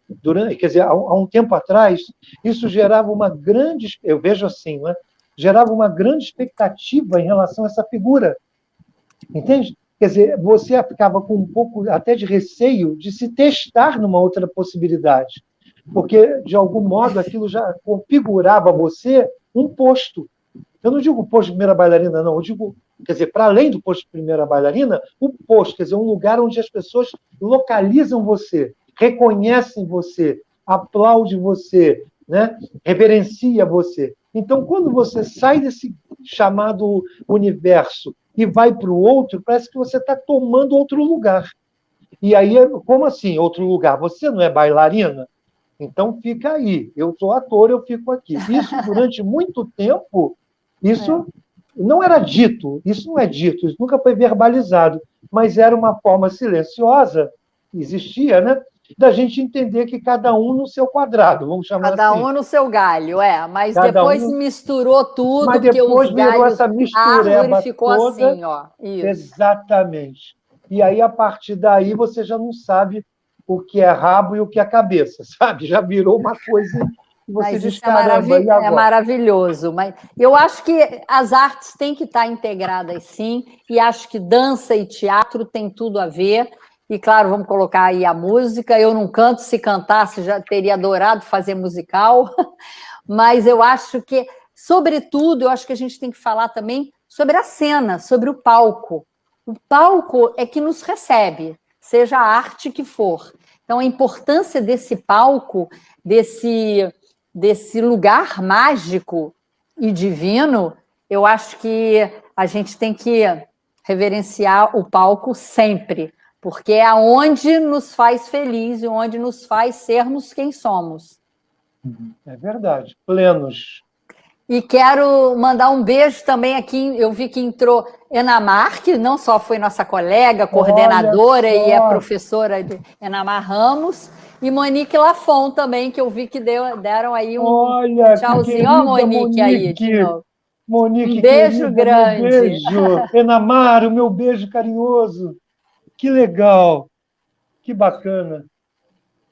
Speaker 3: há um tempo atrás, isso gerava uma grande, eu vejo assim, né? Gerava uma grande expectativa em relação a essa figura. Entende? Quer dizer, você ficava com um pouco até de receio de se testar numa outra possibilidade, porque, de algum modo, aquilo já configurava você um posto. Eu não digo posto de primeira bailarina, não. Eu digo, quer dizer, para além do posto de primeira bailarina, o posto, quer dizer, um lugar onde as pessoas localizam você, reconhecem você, aplaudem você, né? Reverencia você. Então, quando você sai desse chamado universo e vai para o outro, parece que você está tomando outro lugar. E aí, como assim, outro lugar? Você não é bailarina? Então, fica aí. Eu sou ator, eu fico aqui. Isso, durante muito tempo, isso não era dito, isso não é dito, isso nunca foi verbalizado, mas era uma forma silenciosa, existia, né? Da gente entender que cada um no seu quadrado, vamos chamar
Speaker 4: cada
Speaker 3: assim.
Speaker 4: Cada um no seu galho, mas cada depois misturou tudo,
Speaker 3: mas
Speaker 4: porque
Speaker 3: depois
Speaker 4: os
Speaker 3: virou
Speaker 4: galhos,
Speaker 3: essa mistureba
Speaker 4: a árvore ficou
Speaker 3: toda,
Speaker 4: assim, ó. Isso.
Speaker 3: Exatamente. E aí, a partir daí, você já não sabe o que é rabo e o que é cabeça, sabe? Já virou uma coisa que você
Speaker 4: mas
Speaker 3: diz,
Speaker 4: isso
Speaker 3: caramba,
Speaker 4: é maravilhoso. Mas eu acho que as artes têm que estar integradas, sim, e acho que dança e teatro tem tudo a ver. E, claro, vamos colocar aí a música. Eu não canto, se cantasse, já teria adorado fazer musical. Mas eu acho que, sobretudo, eu acho que a gente tem que falar também sobre a cena, sobre o palco. O palco é que nos recebe, seja a arte que for. Então, a importância desse palco, desse lugar mágico e divino, eu acho que a gente tem que reverenciar o palco sempre, porque é onde nos faz feliz e onde nos faz sermos quem somos.
Speaker 3: É verdade, plenos.
Speaker 4: E quero mandar um beijo também aqui, eu vi que entrou Enamar, que não só foi nossa colega, coordenadora e é professora de Enamar Ramos, e Monique Lafon também, que eu vi que deram aí um tchauzinho. Ó, Monique aí, de novo.
Speaker 3: Monique,
Speaker 4: um beijo
Speaker 3: querida,
Speaker 4: grande.
Speaker 3: Meu beijo. Enamar, o meu beijo carinhoso. Que legal, que bacana.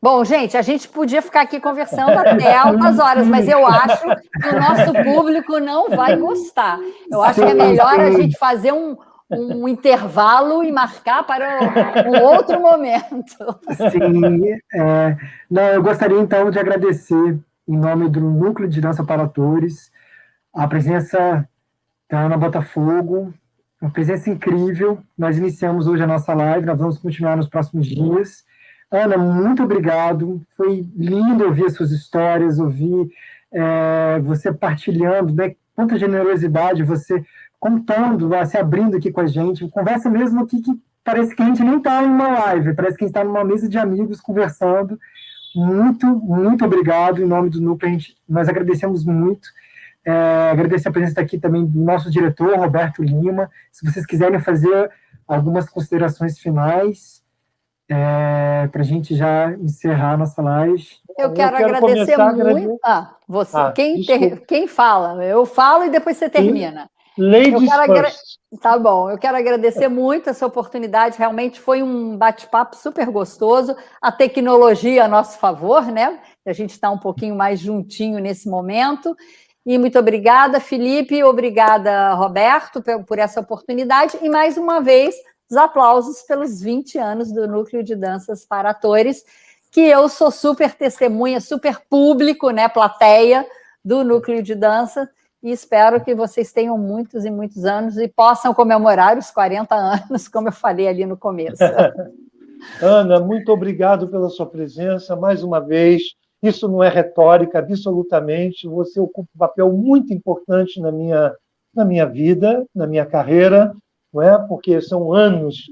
Speaker 4: Bom, gente, a gente podia ficar aqui conversando até altas horas, mas eu acho que o nosso público não vai gostar. Eu acho que é melhor a gente fazer um intervalo e marcar para um outro momento.
Speaker 1: Sim. Não, eu gostaria, então, de agradecer, em nome do Núcleo de Dança para Atores, a presença da Ana Botafogo, uma presença incrível. Nós iniciamos hoje a nossa live, nós vamos continuar nos próximos dias. Ana, muito obrigado. Foi lindo ouvir as suas histórias, ouvir você partilhando, né? Quanta generosidade, você contando, se abrindo aqui com a gente. Conversa mesmo aqui que parece que a gente nem está em uma live, parece que a gente está numa mesa de amigos conversando. Muito, muito obrigado. Em nome do Núcleo, nós agradecemos muito. Agradecer a presença aqui também do nosso diretor, Roberto Lima. Se vocês quiserem fazer algumas considerações finais, para a gente já encerrar a nossa live.
Speaker 4: Eu quero agradecer muito. Quem fala? Eu falo e depois você termina.
Speaker 3: Ladies first.
Speaker 4: Tá bom, eu quero agradecer muito essa oportunidade, realmente foi um bate-papo super gostoso, a tecnologia a nosso favor, né? A gente está um pouquinho mais juntinho nesse momento. E muito obrigada, Felipe, obrigada, Roberto, por essa oportunidade. E mais uma vez, os aplausos pelos 20 anos do Núcleo de Danças para Atores, que eu sou super testemunha, super público, né, plateia do Núcleo de Dança, e espero que vocês tenham muitos e muitos anos e possam comemorar os 40 anos, como eu falei ali no começo.
Speaker 3: Ana, muito obrigado pela sua presença, mais uma vez. Isso não é retórica, absolutamente. Você ocupa um papel muito importante na minha vida, na minha carreira, não é? Porque são anos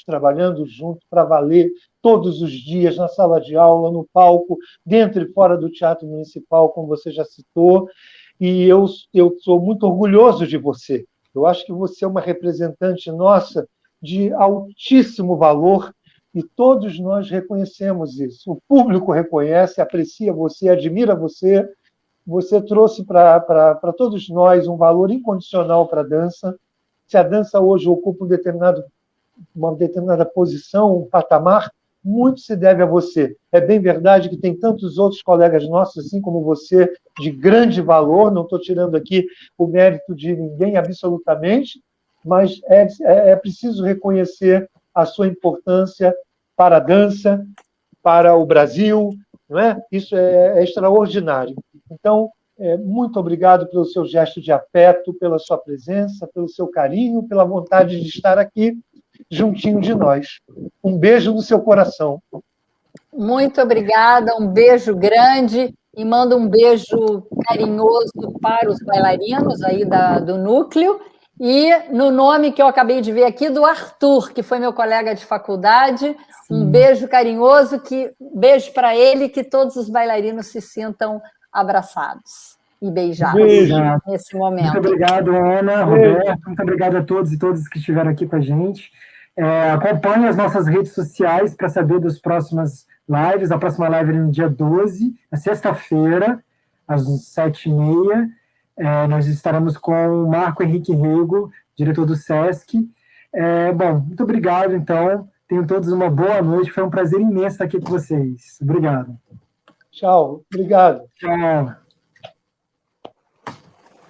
Speaker 3: trabalhando junto para valer todos os dias, na sala de aula, no palco, dentro e fora do Teatro Municipal, como você já citou, e eu sou muito orgulhoso de você. Eu acho que você é uma representante nossa de altíssimo valor e todos nós reconhecemos isso. O público reconhece, aprecia você, admira você. Você trouxe para todos nós um valor incondicional para a dança. Se a dança hoje ocupa uma determinada posição, um patamar, muito se deve a você. É bem verdade que tem tantos outros colegas nossos, assim como você, de grande valor, não estou tirando aqui o mérito de ninguém absolutamente, mas é preciso reconhecer a sua importância para a dança, para o Brasil, não é? Isso é extraordinário. Então, muito obrigado pelo seu gesto de afeto, pela sua presença, pelo seu carinho, pela vontade de estar aqui juntinho de nós. Um beijo no seu coração.
Speaker 4: Muito obrigada, um beijo grande e mando um beijo carinhoso para os bailarinos aí do Núcleo e no nome que eu acabei de ver aqui do Arthur, que foi meu colega de faculdade, um beijo carinhoso, beijo para ele, que todos os bailarinos se sintam abraçados e beijados nesse momento.
Speaker 1: Muito obrigado, Ana, Roberto, muito obrigado a todos e todas que estiveram aqui com a gente. Acompanhe as nossas redes sociais para saber das próximas lives. A próxima live é no dia 12, na sexta-feira, às 7h30. Nós estaremos com o Marco Henrique Rego, diretor do SESC. Bom, muito obrigado, então. Tenham todos uma boa noite. Foi um prazer imenso estar aqui com vocês. Obrigado.
Speaker 3: Tchau. Obrigado.
Speaker 1: Tchau.